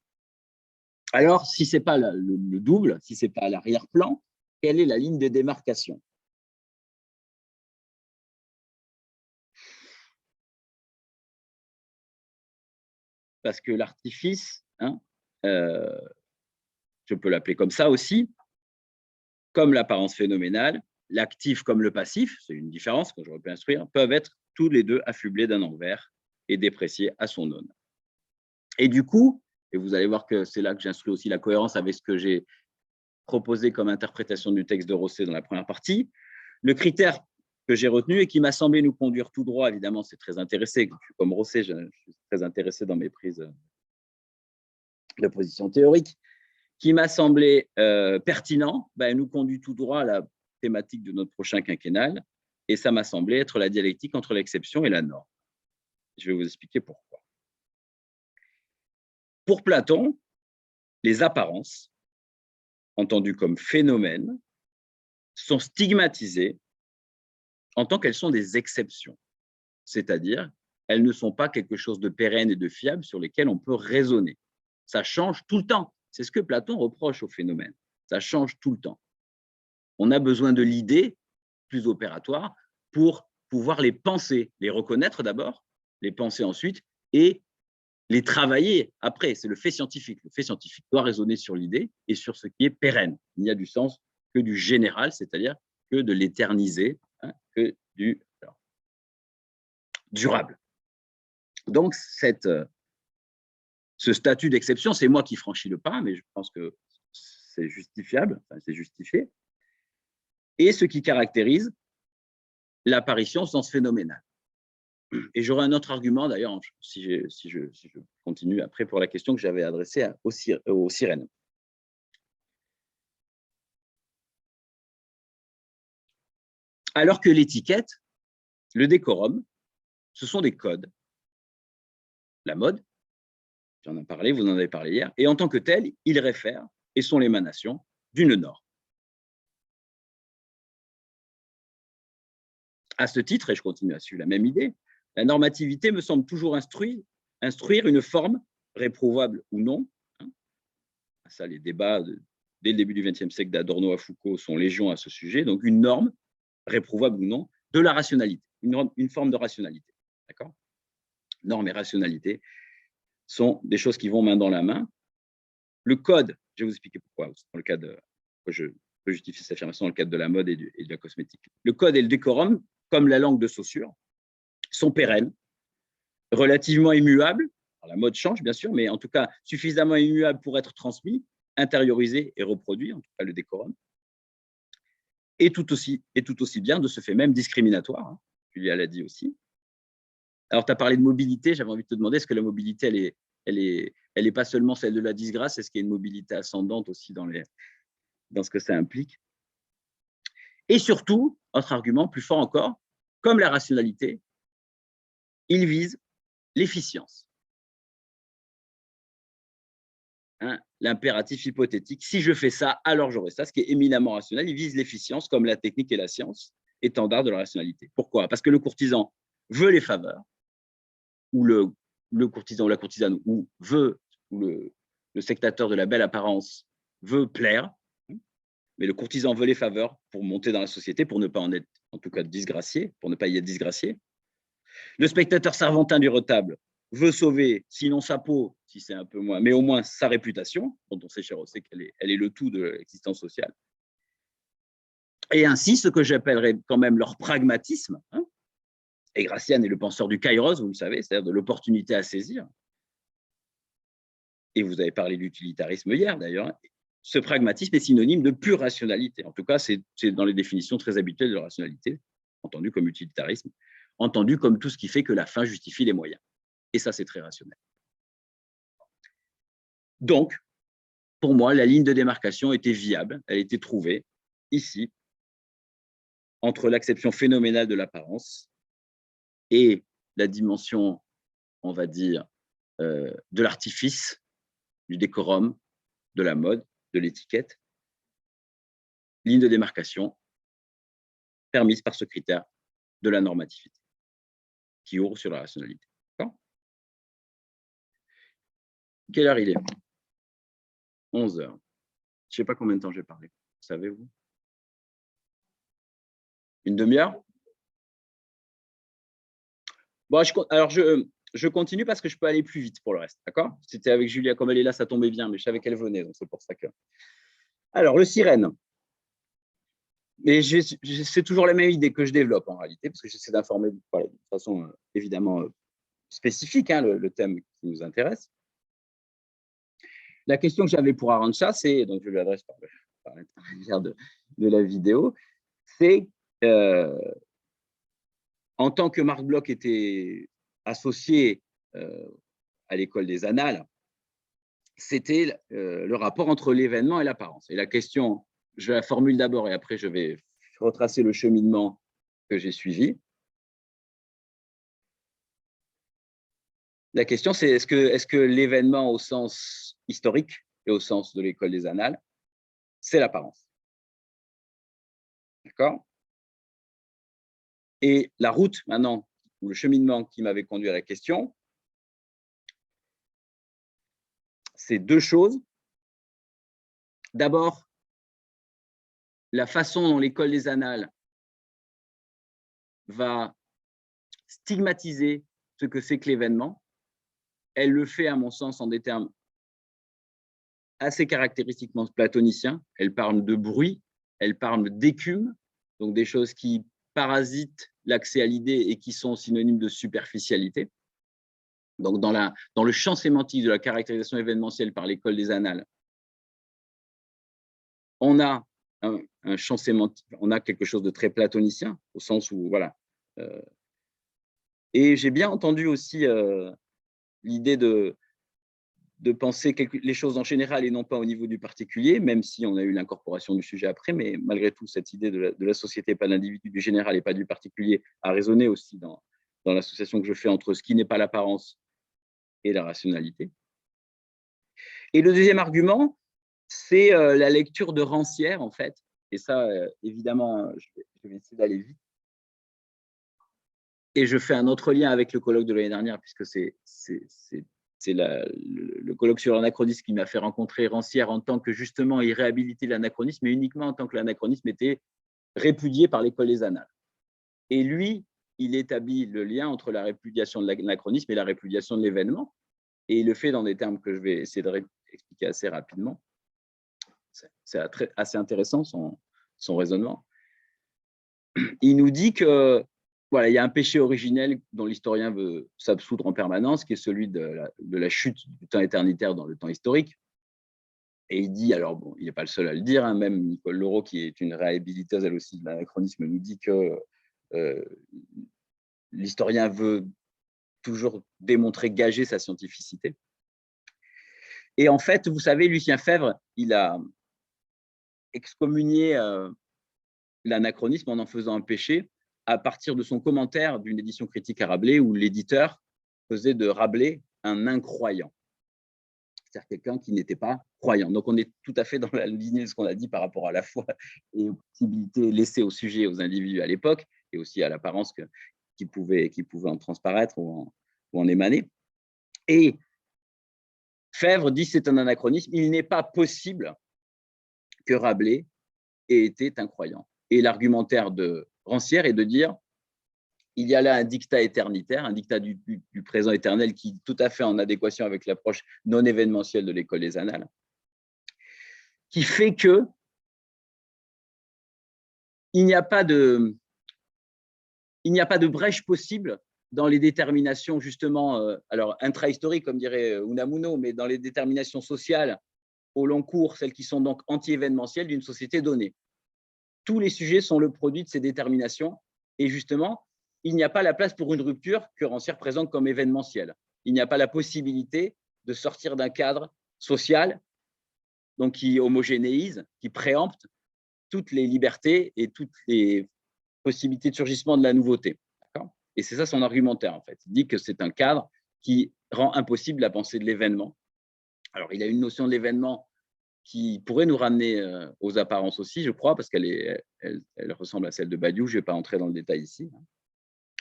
Alors, si ce n'est pas le double, si ce n'est pas l'arrière-plan, quelle est la ligne de démarcation? Parce que l'artifice, hein, je peux l'appeler comme ça aussi, comme l'apparence phénoménale, l'actif comme le passif, c'est une différence que j'aurais pu instruire, peuvent être tous les deux affublés d'un envers et dépréciés à son aune. Et du coup, et vous allez voir que c'est là que j'instruis aussi la cohérence avec ce que j'ai proposé comme interprétation du texte de Rosset dans la première partie, le critère que j'ai retenu et qui m'a semblé nous conduire tout droit, évidemment, c'est très intéressé, comme Rosset, je suis très intéressé dans mes prises de position théorique, qui m'a semblé pertinent, elle nous conduit tout droit à la thématique de notre prochain quinquennal, et ça m'a semblé être la dialectique entre l'exception et la norme. Je vais vous expliquer pourquoi. Pour Platon, les apparences, entendues comme phénomènes, sont stigmatisées en tant qu'elles sont des exceptions, c'est-à-dire elles ne sont pas quelque chose de pérenne et de fiable sur lesquelles on peut raisonner. Ça change tout le temps. C'est ce que Platon reproche aux phénomènes. Ça change tout le temps. On a besoin de l'idée plus opératoire pour pouvoir les penser, les reconnaître d'abord, les penser ensuite et les travailler après. C'est le fait scientifique. Le fait scientifique doit raisonner sur l'idée et sur ce qui est pérenne. Il n'y a du sens que du général, c'est-à-dire que de l'éterniser, que du durable. Donc, ce statut d'exception, c'est moi qui franchis le pas, mais je pense que c'est justifiable, c'est justifié. Et ce qui caractérise l'apparition au sens phénoménal. Et j'aurai un autre argument, d'ailleurs, si je continue après, pour la question que j'avais adressée aux sirènes. Alors que l'étiquette, le décorum, ce sont des codes. La mode, j'en ai parlé, vous en avez parlé hier, et en tant que tel, ils réfèrent et sont l'émanation d'une norme. À ce titre, et je continue à suivre la même idée, la normativité me semble toujours instruire une forme, réprouvable ou non. Ça, les débats dès le début du XXe siècle d'Adorno à Foucault sont légion à ce sujet. Donc, une norme, réprouvable ou non, de la rationalité, une forme de rationalité. D'accord ? Norme et rationalité sont des choses qui vont main dans la main. Le code, je vais vous expliquer pourquoi, dans le cadre je peux justifier cette affirmation dans le cadre de la mode et de la cosmétique. Le code et le décorum, comme la langue de Saussure, sont pérennes, relativement immuables. Alors, la mode change, bien sûr, mais en tout cas suffisamment immuables pour être transmis, intériorisé et reproduit, en tout cas le décorum. Et tout aussi bien, de ce fait même discriminatoire, Julia l'a dit aussi. Alors, tu as parlé de mobilité, j'avais envie de te demander, est-ce que la mobilité, elle est pas seulement celle de la disgrâce, est-ce qu'il y a une mobilité ascendante aussi dans ce que ça implique? Et surtout, autre argument plus fort encore, comme la rationalité, il vise l'efficience. L'impératif hypothétique, si je fais ça, alors j'aurai ça, ce qui est éminemment rationnel, il vise l'efficience comme la technique et la science, étendard de la rationalité. Pourquoi? Parce que le courtisan veut les faveurs, ou le courtisan ou la courtisane, ou le sectateur de la belle apparence veut plaire, mais le courtisan veut les faveurs pour monter dans la société, pour ne pas en être, en tout cas, disgracié, pour ne pas y être disgracié. Le spectateur servantin du retable veut sauver, sinon sa peau, si c'est un peu moins, mais au moins sa réputation, dont on sait cher aussi qu'elle est le tout de l'existence sociale. Et ainsi, ce que j'appellerais quand même leur pragmatisme, et Gracian est le penseur du kairos, vous le savez, c'est-à-dire de l'opportunité à saisir, et vous avez parlé d'utilitarisme hier d'ailleurs, ce pragmatisme est synonyme de pure rationalité. En tout cas, c'est dans les définitions très habituelles de la rationalité, entendu comme utilitarisme, entendu comme tout ce qui fait que la fin justifie les moyens. Et ça, c'est très rationnel. Donc, pour moi, la ligne de démarcation était viable, elle était trouvée ici, entre l'acception phénoménale de l'apparence et la dimension, on va dire, de l'artifice, du décorum, de la mode, de l'étiquette, ligne de démarcation permise par ce critère de la normativité, qui ouvre sur la rationalité. Quelle heure il est? 11 heures. Je ne sais pas combien de temps j'ai parlé. Savez-vous? Une demi-heure? Bon, alors, je continue parce que je peux aller plus vite pour le reste. D'accord? C'était avec Julia, comme elle est là, ça tombait bien, mais je savais qu'elle venait, donc c'est pour ça que… Alors, le sirène. Mais c'est toujours la même idée que je développe en réalité, parce que j'essaie d'informer de façon évidemment spécifique, le thème qui nous intéresse. La question que j'avais pour Arantxa, c'est, donc je lui adresse par l'intermédiaire de la vidéo, c'est en tant que Marc Bloch était associé à l'école des Annales, c'était le rapport entre l'événement et l'apparence. Et la question, je la formule d'abord et après je vais retracer le cheminement que j'ai suivi. La question, c'est est-ce que l'événement au sens historique et au sens de l'école des annales, c'est l'apparence? D'accord? Et la route maintenant, ou le cheminement qui m'avait conduit à la question, c'est deux choses. D'abord, la façon dont l'école des annales va stigmatiser ce que c'est que l'événement. Elle le fait, à mon sens, en des termes assez caractéristiquement platoniciens. Elle parle de bruit, elle parle d'écume, donc des choses qui parasitent l'accès à l'idée et qui sont synonymes de superficialité. Donc, dans le champ sémantique de la caractérisation événementielle par l'école des annales, on a un champ sémantique, on a quelque chose de très platonicien, au sens où, voilà. Et j'ai bien entendu aussi l'idée de penser les choses en général et non pas au niveau du particulier, même si on a eu l'incorporation du sujet après, mais malgré tout, cette idée de la société, pas de l'individu, du général et pas du particulier, a résonné aussi dans l'association que je fais entre ce qui n'est pas l'apparence et la rationalité. Et le deuxième argument, c'est la lecture de Rancière, en fait, et ça, évidemment, je vais essayer d'aller vite. Et je fais un autre lien avec le colloque de l'année dernière, puisque c'est le colloque sur l'anachronisme qui m'a fait rencontrer Rancière en tant que, justement, il réhabilitait l'anachronisme, mais uniquement en tant que l'anachronisme était répudié par l'école des annales. Et lui, il établit le lien entre la répudiation de l'anachronisme et la répudiation de l'événement, et il le fait dans des termes que je vais essayer d'expliquer assez rapidement. C'est assez intéressant, son raisonnement. Il nous dit que voilà, il y a un péché originel dont l'historien veut s'absoudre en permanence, qui est celui de la chute du temps éternitaire dans le temps historique. Et il dit, alors bon, il n'est pas le seul à le dire, hein, même Nicole Laureau, qui est une réhabiliteuse elle aussi de l'anachronisme, nous dit que l'historien veut toujours démontrer, gager sa scientificité. Et en fait, vous savez, Lucien Febvre, il a excommunié l'anachronisme en faisant un péché à partir de son commentaire d'une édition critique à Rabelais où l'éditeur faisait de Rabelais un incroyant, c'est-à-dire quelqu'un qui n'était pas croyant. Donc on est tout à fait dans la lignée de ce qu'on a dit par rapport à la foi et aux possibilités laissées au sujet et aux individus à l'époque et aussi à l'apparence qui pouvait en transparaître ou en émaner. Et Febvre dit c'est un anachronisme, il n'est pas possible que Rabelais ait été un croyant. Et l'argumentaire de Rancière est de dire il y a là un dictat éternitaire, un dictat du présent éternel qui est tout à fait en adéquation avec l'approche non événementielle de l'école des annales, qui fait que il n'y a pas de brèche possible dans les déterminations justement, alors intrahistoriques comme dirait Unamuno, mais dans les déterminations sociales au long cours, celles qui sont donc anti-événementielles d'une société donnée. Tous les sujets sont le produit de ces déterminations et justement, il n'y a pas la place pour une rupture que Rancière présente comme événementielle. Il n'y a pas la possibilité de sortir d'un cadre social donc qui homogénéise, qui préempte toutes les libertés et toutes les possibilités de surgissement de la nouveauté. Et c'est ça son argumentaire, en fait. Il dit que c'est un cadre qui rend impossible la pensée de l'événement. Alors, il a une notion de l'événement qui pourrait nous ramener aux apparences aussi, je crois, parce qu'elle ressemble à celle de Badiou. Je ne vais pas entrer dans le détail ici, hein,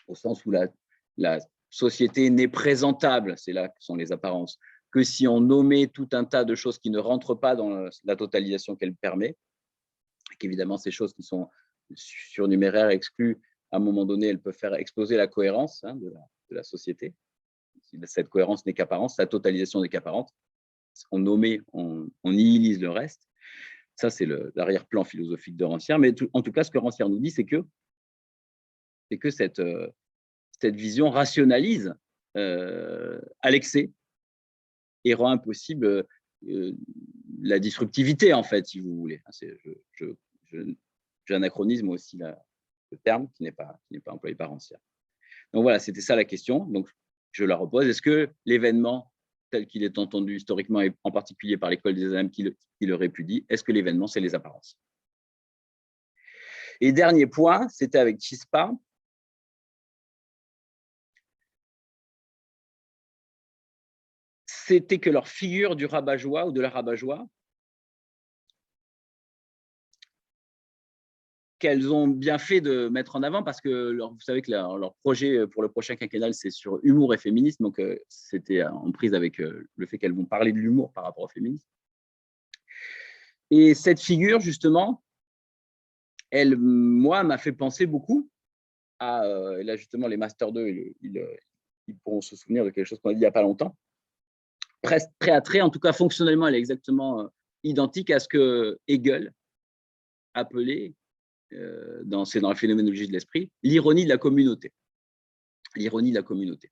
au sens où la société n'est présentable, c'est là que sont les apparences, que si on nommait tout un tas de choses qui ne rentrent pas dans la totalisation qu'elle permet, qu'évidemment, ces choses qui sont surnuméraires, exclues, à un moment donné, elles peuvent faire exploser la cohérence hein, de la société. Si cette cohérence n'est qu'apparence, sa totalisation n'est qu'apparente. On nommait, on nihilise le reste. Ça, c'est l'arrière-plan philosophique de Rancière. Mais en tout cas, ce que Rancière nous dit, c'est que cette vision rationalise à l'excès et rend impossible la disruptivité, en fait, si vous voulez. J'anachronisme aussi le terme qui n'est pas employé par Rancière. Donc voilà, c'était ça la question. Donc je la repose. Est-ce que l'événement tel qu'il est entendu historiquement, et en particulier par l'école des Analymes qui le répudie? Est-ce que l'événement, c'est les apparences? Et dernier point, c'était avec Chispa. C'était que leur figure du rabat-joie ou de la rabat-joie, qu'elles ont bien fait de mettre en avant, parce que vous savez que leur projet pour le prochain quinquennal, c'est sur humour et féminisme, donc c'était en prise avec le fait qu'elles vont parler de l'humour par rapport au féminisme. Et cette figure, justement, elle, moi, m'a fait penser beaucoup à, là justement, les Master 2, ils pourront se souvenir de quelque chose qu'on a dit il n'y a pas longtemps. Presque trait à trait, en tout cas fonctionnellement, elle est exactement identique à ce que Hegel appelait, c'est dans la phénoménologie de l'esprit, l'ironie de la communauté. L'ironie de la communauté.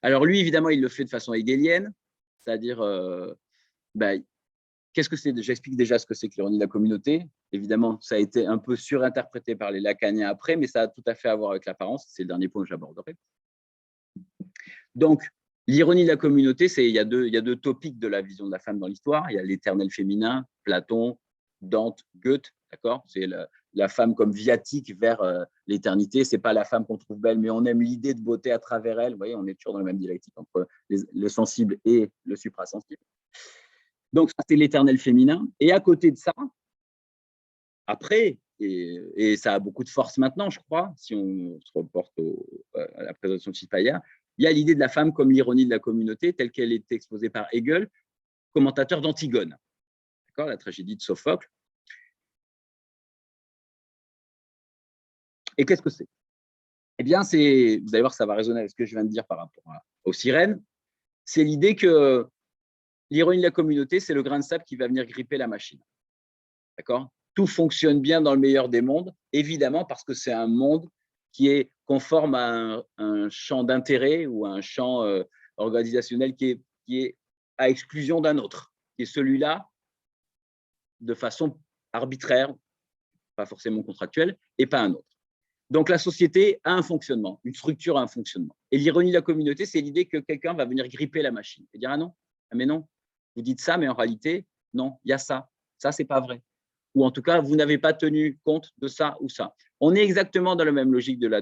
Alors lui, évidemment, il le fait de façon hegelienne, c'est-à-dire, qu'est-ce que c'est? J'explique déjà ce que c'est que l'ironie de la communauté. Évidemment, ça a été un peu surinterprété par les lacaniens après, mais ça a tout à fait à voir avec l'apparence. C'est le dernier point que j'aborderai. Donc, l'ironie de la communauté, il y a deux topiques de la vision de la femme dans l'histoire. Il y a l'éternel féminin, Platon, Dante, Goethe, d'accord? C'est la femme comme viatique vers l'éternité. C'est pas la femme qu'on trouve belle, mais on aime l'idée de beauté à travers elle. Vous voyez, on est toujours dans la même dialectique entre le sensible et le suprasensible. Donc, ça, c'est l'éternel féminin. Et à côté de ça, après, et ça a beaucoup de force maintenant, je crois, si on se reporte à la présentation de Chipaya, il y a l'idée de la femme comme l'ironie de la communauté, telle qu'elle est exposée par Hegel, commentateur d'Antigone, d'accord, la tragédie de Sophocle. Et qu'est-ce que c'est? Eh bien, vous allez voir, ça va résonner avec ce que je viens de dire par rapport aux sirènes. C'est l'idée que l'ironie de la communauté, c'est le grain de sable qui va venir gripper la machine. D'accord? Tout fonctionne bien dans le meilleur des mondes, évidemment, parce que c'est un monde qui est conforme à un champ d'intérêt ou à un champ organisationnel qui est à exclusion d'un autre, qui est celui-là de façon arbitraire, pas forcément contractuelle, et pas un autre. Donc la société a un fonctionnement, une structure a un fonctionnement. Et l'ironie de la communauté, c'est l'idée que quelqu'un va venir gripper la machine et dire « Ah non, ah mais non, vous dites ça, mais en réalité, non, il y a ça. Ça, c'est pas vrai. » Ou en tout cas, vous n'avez pas tenu compte de ça ou ça. On est exactement dans la même logique de la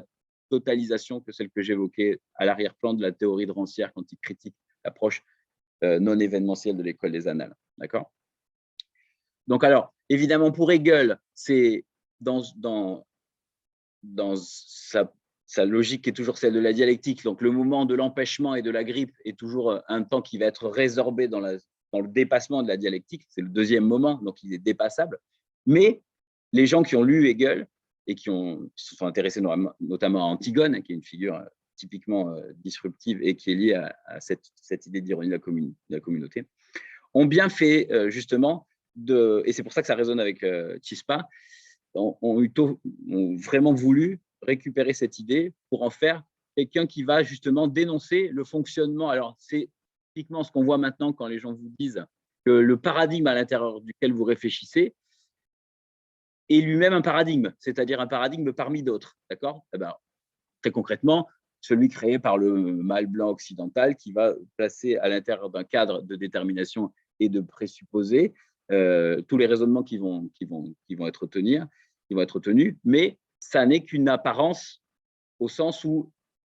totalisation que celle que j'évoquais à l'arrière-plan de la théorie de Rancière quand il critique l'approche non événementielle de l'école des Annales. D'accord? Donc alors, évidemment, pour Hegel, c'est dans sa logique qui est toujours celle de la dialectique. Donc le moment de l'empêchement et de la grippe est toujours un temps qui va être résorbé dans le dépassement de la dialectique. C'est le deuxième moment, donc il est dépassable. Mais les gens qui ont lu Hegel et qui se sont intéressés notamment à Antigone, qui est une figure typiquement disruptive et qui est liée à cette idée d'ironie de la communauté, ont bien fait justement, et c'est pour ça que ça résonne avec Chispa, ont vraiment voulu récupérer cette idée pour en faire quelqu'un qui va justement dénoncer le fonctionnement. Alors, c'est typiquement ce qu'on voit maintenant quand les gens vous disent que le paradigme à l'intérieur duquel vous réfléchissez est lui-même un paradigme, c'est-à-dire un paradigme parmi d'autres. D'accord? Eh ben, très concrètement, celui créé par le mâle blanc occidental qui va placer à l'intérieur d'un cadre de détermination et de présupposés tous les raisonnements qui vont être tenus, mais ça n'est qu'une apparence au sens où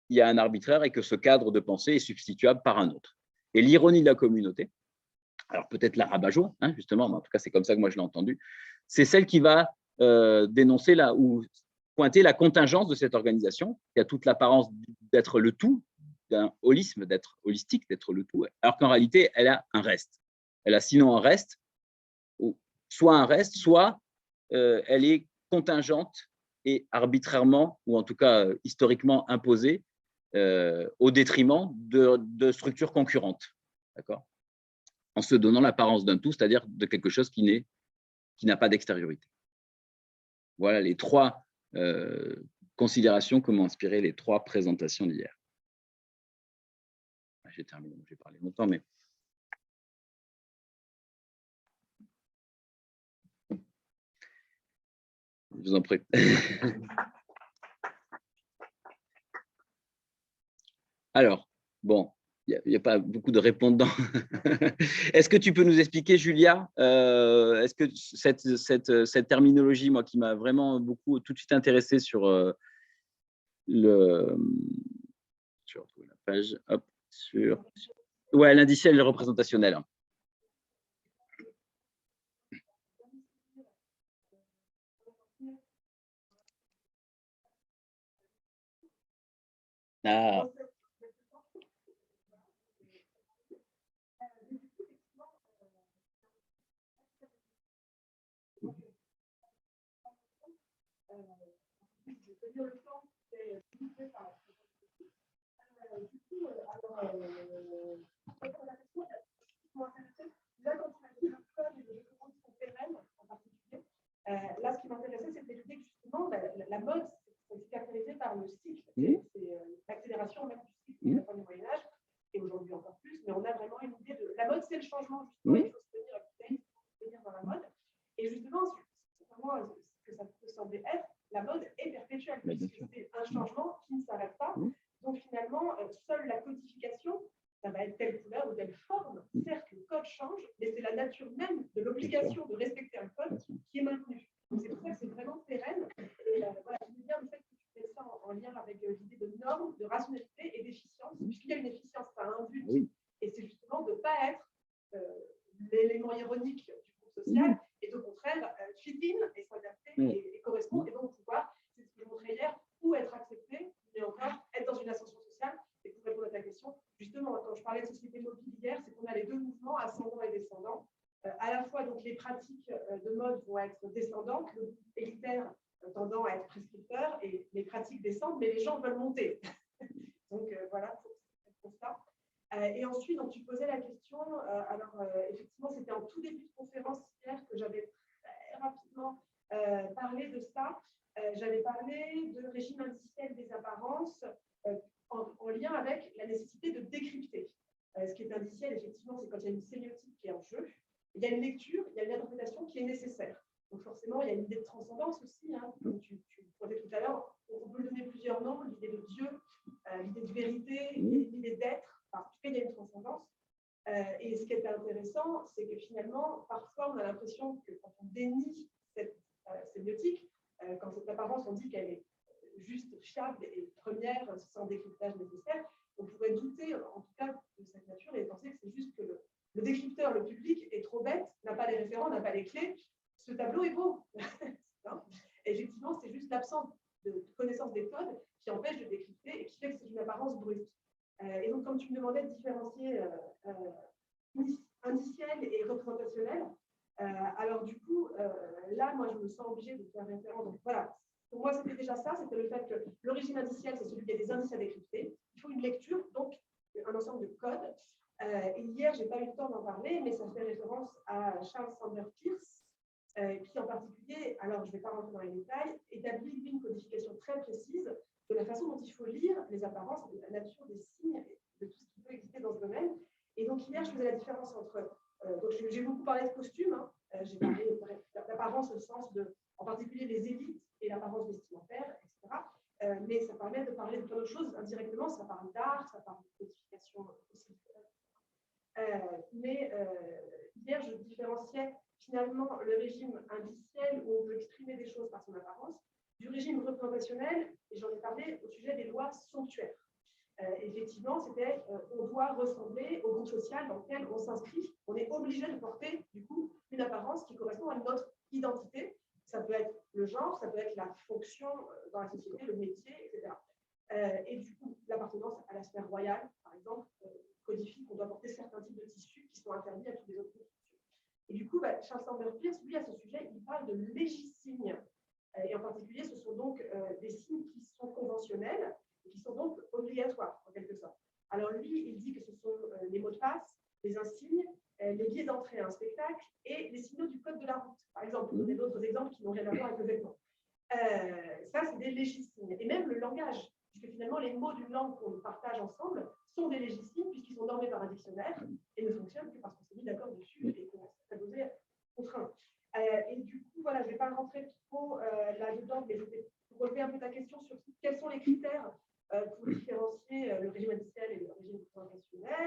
il y a un arbitraire et que ce cadre de pensée est substituable par un autre. Et l'ironie de la communauté, alors peut-être la rabat-joie, hein, justement, mais en tout cas c'est comme ça que moi je l'ai entendu, c'est celle qui va dénoncer ou pointer la contingence de cette organisation, qui a toute l'apparence d'être le tout, d'un holisme, d'être holistique, d'être le tout, alors qu'en réalité, elle a un reste. Elle a sinon un reste, soit elle est contingente et arbitrairement, ou en tout cas historiquement imposée, au détriment de structures concurrentes, d'accord, en se donnant l'apparence d'un tout, c'est-à-dire de quelque chose qui n'a pas d'extériorité. Voilà les trois considérations que m'ont inspiré les trois présentations d'hier. J'ai terminé, j'ai parlé longtemps, mais… Je vous en prie. Alors, bon, Il n'y a pas beaucoup de répondants. Est-ce que tu peux nous expliquer, Julia, est-ce que cette terminologie, moi, qui m'a vraiment beaucoup tout de suite intéressé sur le… Je vais retrouver la page. Hop, sur… Ouais, l'indiciel représentationnel. Ah. Là, ce qui m'intéressait, c'était l'idée que justement, la mode, c'est caractérisé par le cycle. C'est l'accélération même du cycle de la fin du Moyen-Âge, et aujourd'hui encore plus. Mais on a vraiment une idée de… La mode, c'est le changement, justement. Il faut se tenir up-to-date, il faut se tenir dans la mode. Et justement, c'est vraiment ce que ça peut sembler être, la mode est perpétuelle. C'est un changement qui ne s'arrête pas. Donc finalement, seule la codification, ça va être telle couleur ou telle forme. Certes, le code change, mais c'est la nature même de l'obligation de respecter un code qui est maintenue. Donc c'est pour ça que c'est vraiment pérenne. Et voilà, je veux dire le fait que tu fais ça en lien avec l'idée de normes, de rationalité et d'efficience, puisqu'il y a une efficience, ça a un but, et c'est justement de ne pas être l'élément ironique du groupe social, et au contraire, fit in et s'adapter et correspondre, et donc pouvoir, c'est ce que je montrais hier, ou être accepté, mais encore être dans une ascension sociale. Et pour répondre à ta question, justement, quand je parlais de société mobile hier, c'est qu'on a les deux mouvements, ascendant et descendant. À la fois, donc, les pratiques de mode vont être descendantes, le groupe élitaire tendant à être prescripteur, et les pratiques descendent, mais les gens veulent monter. Donc, voilà, pour ça. Et ensuite, donc, tu posais la question, effectivement, c'était en tout début de conférence hier que j'avais très rapidement parlé de ça. J'avais parlé de régime indiciel des apparences en lien avec la nécessité de décrypter. Ce qui est indiciel, effectivement, c'est quand il y a une sémiotique qui est en jeu. Il y a une lecture, il y a une interprétation qui est nécessaire. Donc forcément, il y a une idée de transcendance aussi. Comme tu posais tout à l'heure, on peut donner plusieurs noms, l'idée de Dieu, l'idée de vérité, l'idée d'être. Enfin, en tout cas, il y a une transcendance. Et ce qui est intéressant, c'est que finalement, parfois, on a l'impression que quand on dénie cette sémiotique, quand cette apparence, on dit qu'elle est juste fiable et première, sans décryptage nécessaire, on pourrait douter, en tout cas, de cette nature et penser que c'est juste que le décrypteur, le public, est trop bête, n'a pas les référents, n'a pas les clés. Ce tableau est beau. Effectivement, c'est juste l'absence de connaissance des codes qui empêche de décrypter et qui fait que c'est une apparence brute. Et donc, comme tu me demandais de différencier indiciel et représentationnel, alors du coup, là, moi, je me sens obligée de faire référence. Donc voilà, pour moi, c'était déjà ça, c'était le fait que l'origine indicielle, c'est celui qui a des indices à décrypter. Il faut une lecture, donc un ensemble de codes. Et hier, je n'ai pas eu le temps d'en parler, mais ça fait référence à Charles Sanders Peirce, qui en particulier, alors je ne vais pas rentrer dans les détails, établit une codification très précise de la façon dont il faut lire les apparences, de la nature des signes, de tout ce qui peut exister dans ce domaine. Et donc hier, je faisais la différence entre… donc j'ai beaucoup parlé de costumes, j'ai parlé d'apparence au sens de, en particulier, les élites et l'apparence vestimentaire, etc. Mais ça permet de parler de plein d'autres choses indirectement, ça parle d'art, ça parle de codification aussi. Mais hier, je différenciais finalement le régime indiciel où on peut exprimer des choses par son apparence, du régime représentationnel, et j'en ai parlé au sujet des lois somptuaires. Effectivement, c'était on doit ressembler au groupe social dans lequel on s'inscrit. On est obligé de porter, du coup, une apparence qui correspond à notre identité. Ça peut être le genre, ça peut être la fonction dans la société, le métier, etc. Et du coup, l'appartenance à la sphère royale, par exemple, codifie qu'on doit porter certains types de tissus qui sont interdits à tous les autres tissus. Et du coup, Charles Sanders Peirce, lui, à ce sujet, il parle de légisignes. Et en particulier, ce sont donc des signes qui sont conventionnels et qui sont donc obligatoires, en quelque sorte. Alors lui, il dit que ce sont les mots de passe, les insignes, les billets d'entrée à un spectacle et les signaux du code de la route. Par exemple, vous avez d'autres exemples qui n'ont rien à voir avec le vêtement. Ça, c'est des légisignes. Et même le langage, puisque finalement, les mots d'une langue qu'on partage ensemble sont des légisignes puisqu'ils sont normés par un dictionnaire et ne fonctionnent que parce qu'on s'est mis d'accord dessus et qu'on s'est posé contraint. Et du coup, voilà, je ne vais pas rentrer trop là-dedans, mais pour relever un peu ta question sur quels sont les critères pour différencier le régime indiciel et le régime représentationnel.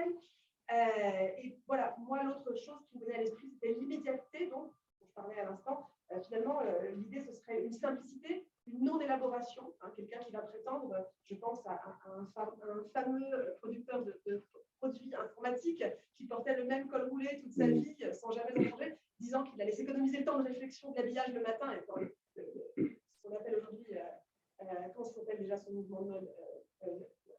simplicité, une non-élaboration. Hein, quelqu'un qui va prétendre, je pense à un fameux producteur de produits informatiques qui portait le même col roulé toute sa vie sans jamais en changer, disant qu'il allait s'économiser le temps de réflexion de l'habillage le matin. Et ce qu'on appelle aujourd'hui, comment ça s'appelle déjà ce mouvement de mode,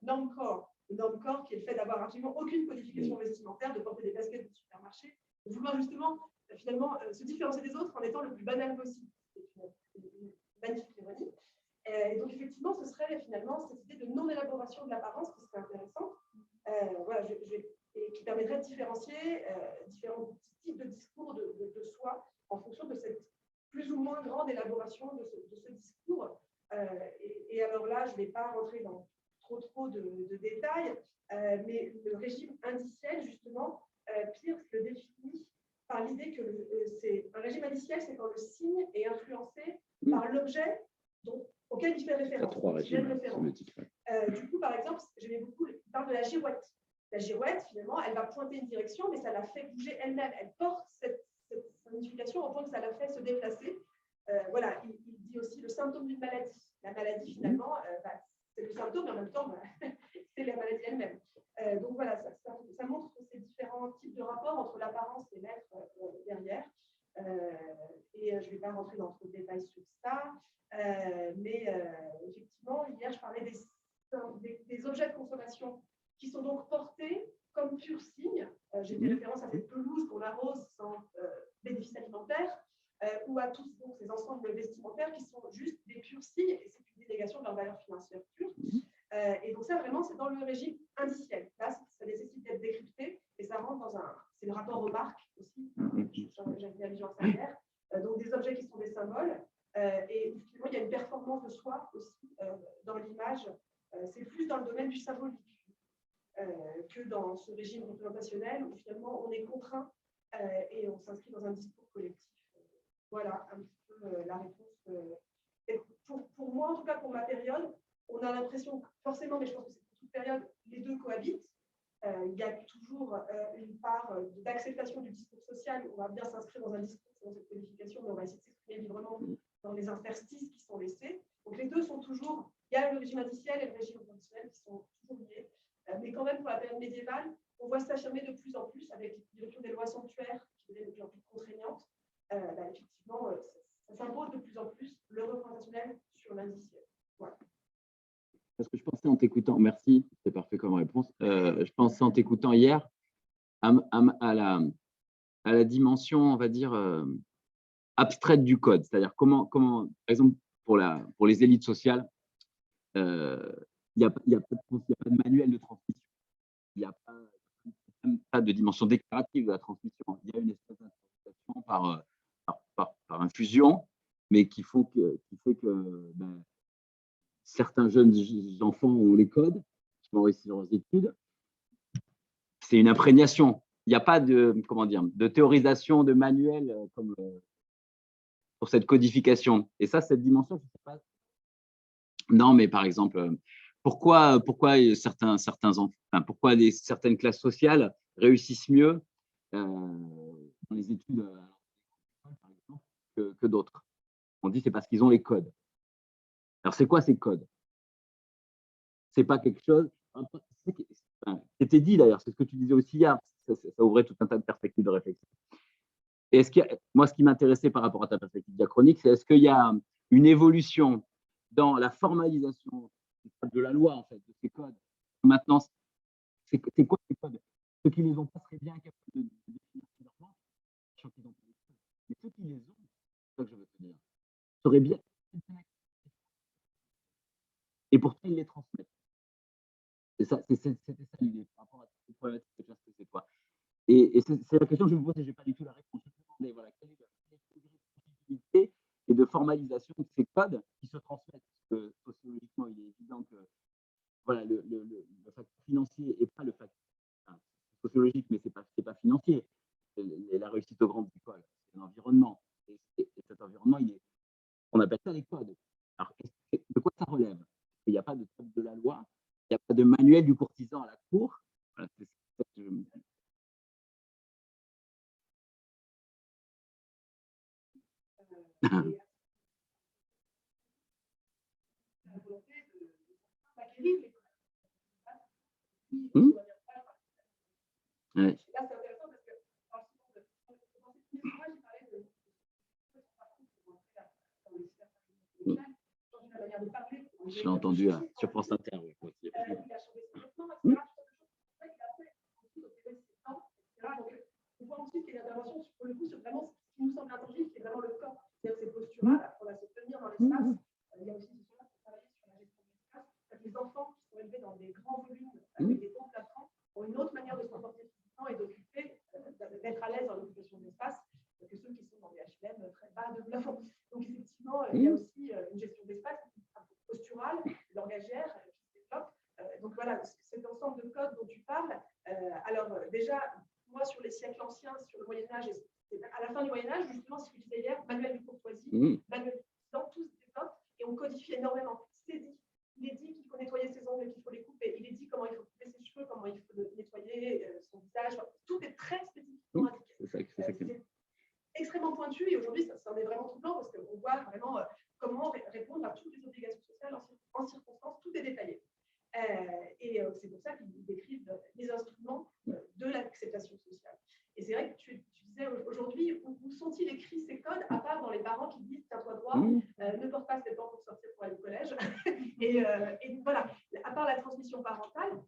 normcore. Le normcore qui est le fait d'avoir absolument aucune codification vestimentaire, de porter des baskets de supermarché, de vouloir justement, finalement, se différencier des autres en étant le plus banal possible. C'est une magnifique ironie. Et donc, effectivement, ce serait finalement cette idée de non-élaboration de l'apparence qui serait intéressante, voilà, et qui permettrait de différencier différents types de discours de soi en fonction de cette plus ou moins grande élaboration de ce discours. Et alors là, je ne vais pas rentrer dans trop de détails, mais le régime indiciel, justement, Peirce le définit par l'idée que c'est un régime indiciel, c'est quand le signe est influencé par l'objet auquel il fait référence. Trois régimes sémantiques. Du coup, par exemple, j'aimais beaucoup, il parle de la girouette. La girouette, finalement, elle va pointer une direction, mais ça la fait bouger elle-même. Elle porte cette signification au point que ça la fait se déplacer. Voilà, il dit aussi le symptôme d'une maladie. La maladie, finalement, c'est le symptôme, mais en même temps, c'est la maladie elle-même. Donc voilà, ça montre ces différents types de rapports entre l'apparence et l'être derrière. Et je ne vais pas rentrer dans trop de détails sur ça, mais effectivement, hier, je parlais des objets de consommation qui sont donc portés comme pur signe. J'ai fait référence à cette pelouse qu'on arrose sans bénéfice alimentaire, ou à tous donc, ces ensembles vestimentaires qui sont juste des purs signes, et c'est une délégation de leur valeur financière pure. Et donc ça, vraiment, c'est dans le régime indiciel. Là, ça nécessite d'être décrypté, et ça rentre dans c'est le rapport aux marques aussi. J'avais fait allusion à ça hier. Donc des objets qui sont des symboles. Et finalement, il y a une performance de soi aussi dans l'image. C'est plus dans le domaine du symbolique que dans ce régime représentationnel où finalement on est contraint et on s'inscrit dans un discours collectif. Voilà un petit peu la réponse. Et pour moi, en tout cas pour ma période, on a l'impression, forcément, mais je pense que c'est pour toute période, les deux cohabitent. Il y a toujours une part d'acceptation du discours social. On va bien s'inscrire dans un discours selon cette codification, mais on va essayer de s'exprimer librement dans les interstices qui sont laissés. Donc les deux sont toujours, il y a le régime indiciel et le régime conditionnel qui sont toujours liés. Mais quand même, pour la période médiévale, on voit s'affirmer de plus en plus avec l'utilisation des lois sanctuaires qui deviennent de plus en plus contraignantes. Effectivement, ça s'impose de plus en plus le représentationnel sur l'indiciel. Voilà. Parce que je pensais en t'écoutant, merci, c'est parfait comme réponse. Je pensais en t'écoutant hier à la dimension, on va dire, abstraite du code. C'est-à-dire comment, par exemple, pour les élites sociales, il n'y a pas de manuel de transmission. Il n'y a pas de dimension déclarative de la transmission. Il y a une espèce d'interprétation par infusion, mais qui fait que certains jeunes enfants ont les codes, qui vont réussir leurs études. C'est une imprégnation. Il n'y a pas de théorisation, de manuel comme pour cette codification. Et ça, cette dimension, je ne sais pas. Non, mais par exemple, pourquoi certaines classes sociales réussissent mieux dans les études par exemple, que d'autres? On dit c'est parce qu'ils ont les codes. Alors, c'est quoi ces codes? C'est pas quelque chose. C'était dit d'ailleurs, c'est ce que tu disais aussi hier. Ça ouvrait tout un tas de perspectives de réflexion. Et moi, ce qui m'intéressait par rapport à ta perspective diachronique, c'est est-ce qu'il y a une évolution dans la formalisation de la loi, en fait, de ces codes? Maintenant, c'est quoi ces codes? Ceux qui les ont pas seraient bien capables de définir leur manque, sachant qu'ils ont pas les codes. Mais ceux qui les ont, c'est ça que je veux te dire, seraient bien. Et pourtant, ils les transmettent. C'était ça l'idée par rapport à cette problématique que c'est quoi. Et c'est la question que je me pose et je n'ai pas du tout la réponse. Je me demandais, voilà, quelle est la possibilité et de formalisation de ces codes qui se transmettent. Parce que sociologiquement, il est évident que voilà, le facteur financier n'est pas le facteur sociologique, mais ce n'est pas financier. La réussite aux grandes écoles, c'est l'environnement. Et cet environnement, on appelle ça les codes. Alors, de quoi ça relève? Il n'y a pas de code de la loi, il n'y a pas de manuel du courtisan à la cour. Voilà, c'est ça que je me dis. dérive. Ouais. Là, c'est intéressant parce que dans le j'ai parlé de la manière de parler. Je l'ai entendu sur France Inter. Oui. Il a changé ses vêtements, etc. On voit ensuite qu'il y a une intervention pour le coup sur vraiment ce qui nous semble intangible, qui est vraiment le corps. C'est-à-dire ces postures-là, on va se tenir dans l'espace. Il y a aussi des choses pour travailler sur la gestion de l'espace. Les enfants qui sont élevés dans des grands volumes avec des hauts plafonds ont une autre manière de se comporter physiquement et d'occuper, d'être à l'aise dans l'occupation de l'espace que ceux qui sont dans des HLM très bas de plafond. Donc effectivement, il y a aussi une gestion d'espace posturale, langagière qui se développe. Donc voilà, cet ensemble de codes dont tu parles. Alors déjà, moi sur les siècles anciens, sur le Moyen-Âge, à la fin du Moyen-Âge, justement, ce que je disais hier, manuel de courtoisie, manuel de président, tout se développe et on codifie énormément. C'est dit. Il est dit qu'il faut nettoyer ses ongles et qu'il faut les couper. Il est dit comment il faut couper ses cheveux, comment il faut nettoyer son visage. Tout est très spécifiquement indiqué. C'est extrêmement pointu et aujourd'hui, ça en est vraiment troublant parce qu'on voit vraiment comment répondre à toutes les obligations sociales en circonstances. Tout est détaillé. Et c'est pour ça qu'ils décrivent les instruments de l'acceptation sociale. Et c'est vrai que tu disais aujourd'hui, où sont-ils écrits ces codes, à part dans les parents qui disent tiens-toi droit, ne porte pas ces bancs pour sortir pour aller au collège. et voilà, à part la transmission parentale,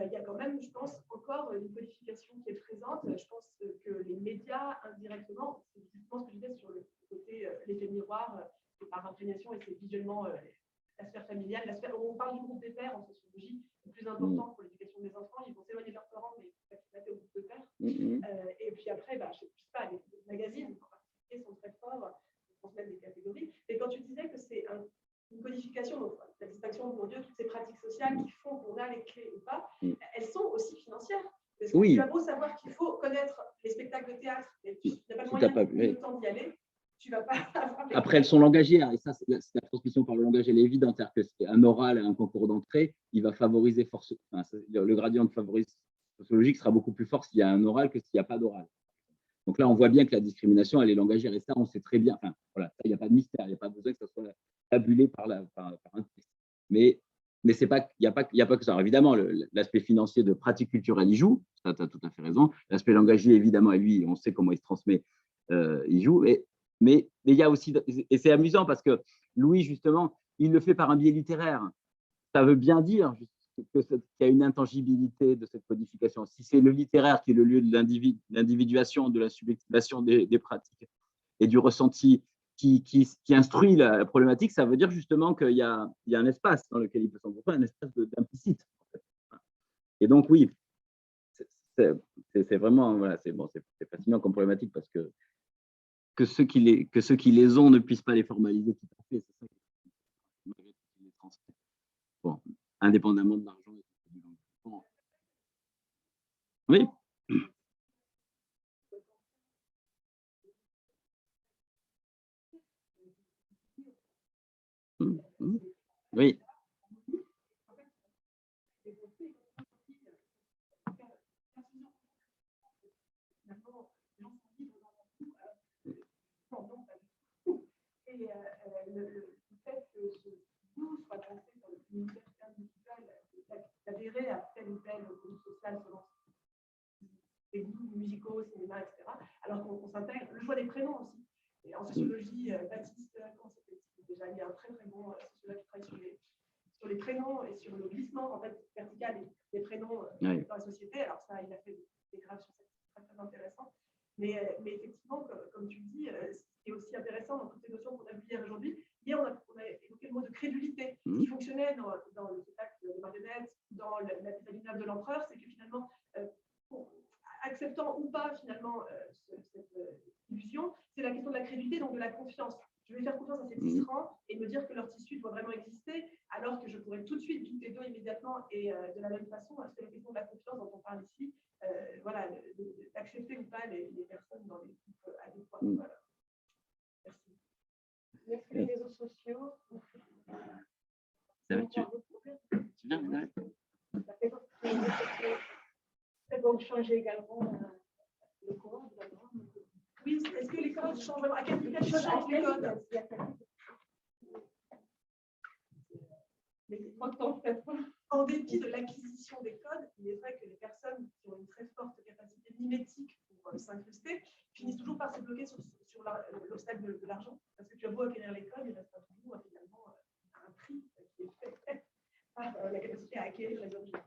il y a quand même, je pense, encore une codification qui est présente. Je pense que les médias, indirectement, c'est typiquement ce que je disais sur le côté l'effet miroir, par imprégnation, et c'est visuellement la sphère familiale. On parle du groupe des pères en sociologie, le plus important pour l'éducation des enfants. Ils vont s'éloigner de leurs parents, mais ils vont s'acclimater au groupe de pères. Et puis après, je ne sais pas, les magazines en particulier sont très forts pour transmettre des catégories. Et quand tu disais que c'est une codification, donc la distinction pour Dieu, toutes ces pratiques sociales qui font qu'on a les clés ou pas, elles sont aussi financières. Parce que tu as beau savoir qu'il faut connaître les spectacles de théâtre, mais tu n'as pas le moyen de temps d'y aller. Tu vas pas Après, elles sont langagières, et ça, c'est la transmission par le langage, elle est évidente. C'est-à-dire que c'est un oral, un concours d'entrée, il va favoriser le gradient de favorisme sociologique sera beaucoup plus fort s'il y a un oral que s'il n'y a pas d'oral. Donc là, on voit bien que la discrimination, elle est langagière, et ça, on sait très bien. Enfin, voilà, il n'y a pas de mystère, il n'y a pas besoin que ça soit tabulé par un texte. Mais il n'y a pas que ça. Alors, évidemment, l'aspect financier de pratique culturelle, il joue, ça, tu as tout à fait raison. L'aspect langagier, évidemment, et lui, on sait comment il se transmet, il joue. Mais il y a aussi, et c'est amusant parce que Louis, justement, il le fait par un biais littéraire. Ça veut bien dire qu'il y a une intangibilité de cette codification. Si c'est le littéraire qui est le lieu de l'individuation, de la subjectivation des pratiques et du ressenti qui instruit la problématique, ça veut dire justement qu'il y a un espace dans lequel il peut s'engager, un espace d'implicite. Et donc, oui, c'est vraiment, voilà, c'est fascinant comme problématique parce que ceux qui les ont ne puissent pas les formaliser tout à fait. C'est ça qui les transmet. Bon, indépendamment de l'argent. Bon. Oui. Oui. Et le fait que ce goût soit placé dans une liberté individuelle, d'adhérer à tel ou tel groupe social selon ses goûts musicaux, cinéma, etc. Alors qu'on s'intègre, le choix des prénoms aussi. Et en sociologie, Baptiste, déjà, il y a un très très bon sociologue qui travaille sur les prénoms et sur le glissement en fait, vertical des prénoms dans la société. Alors ça, il a fait des graphes sur ça, c'est très, très intéressant. Mais effectivement, comme tu le dis, ce qui est aussi intéressant dans toutes ces notions qu'on a vues hier aujourd'hui, hier on a évoqué le mot de crédulité qui fonctionnait dans le spectacle de marionnettes, dans l'habitable de l'empereur, c'est que finalement, acceptant ou pas finalement cette illusion, c'est la question de la crédulité, donc de la confiance. Je vais faire confiance à ces tisserands et me dire que leur tissu doit vraiment exister, alors que je pourrais tout de suite douter d'eux immédiatement. Et de la même façon, c'est la question de la confiance dont on parle ici, voilà, d'accepter ou pas les personnes dans les groupes adéquats. Voilà. Merci. Merci les réseaux sociaux. C'est donc changer également le courant. Oui, est-ce que les codes changent vraiment? À quel point changent les codes? Mais moi, en fait, en dépit de l'acquisition des codes, il est vrai que les personnes qui ont une très forte capacité mimétique pour s'incruster finissent toujours par se bloquer sur l'obstacle de l'argent. Parce que tu as beau acquérir les codes, il reste toujours finalement un prix qui est fait par la capacité à acquérir les objets.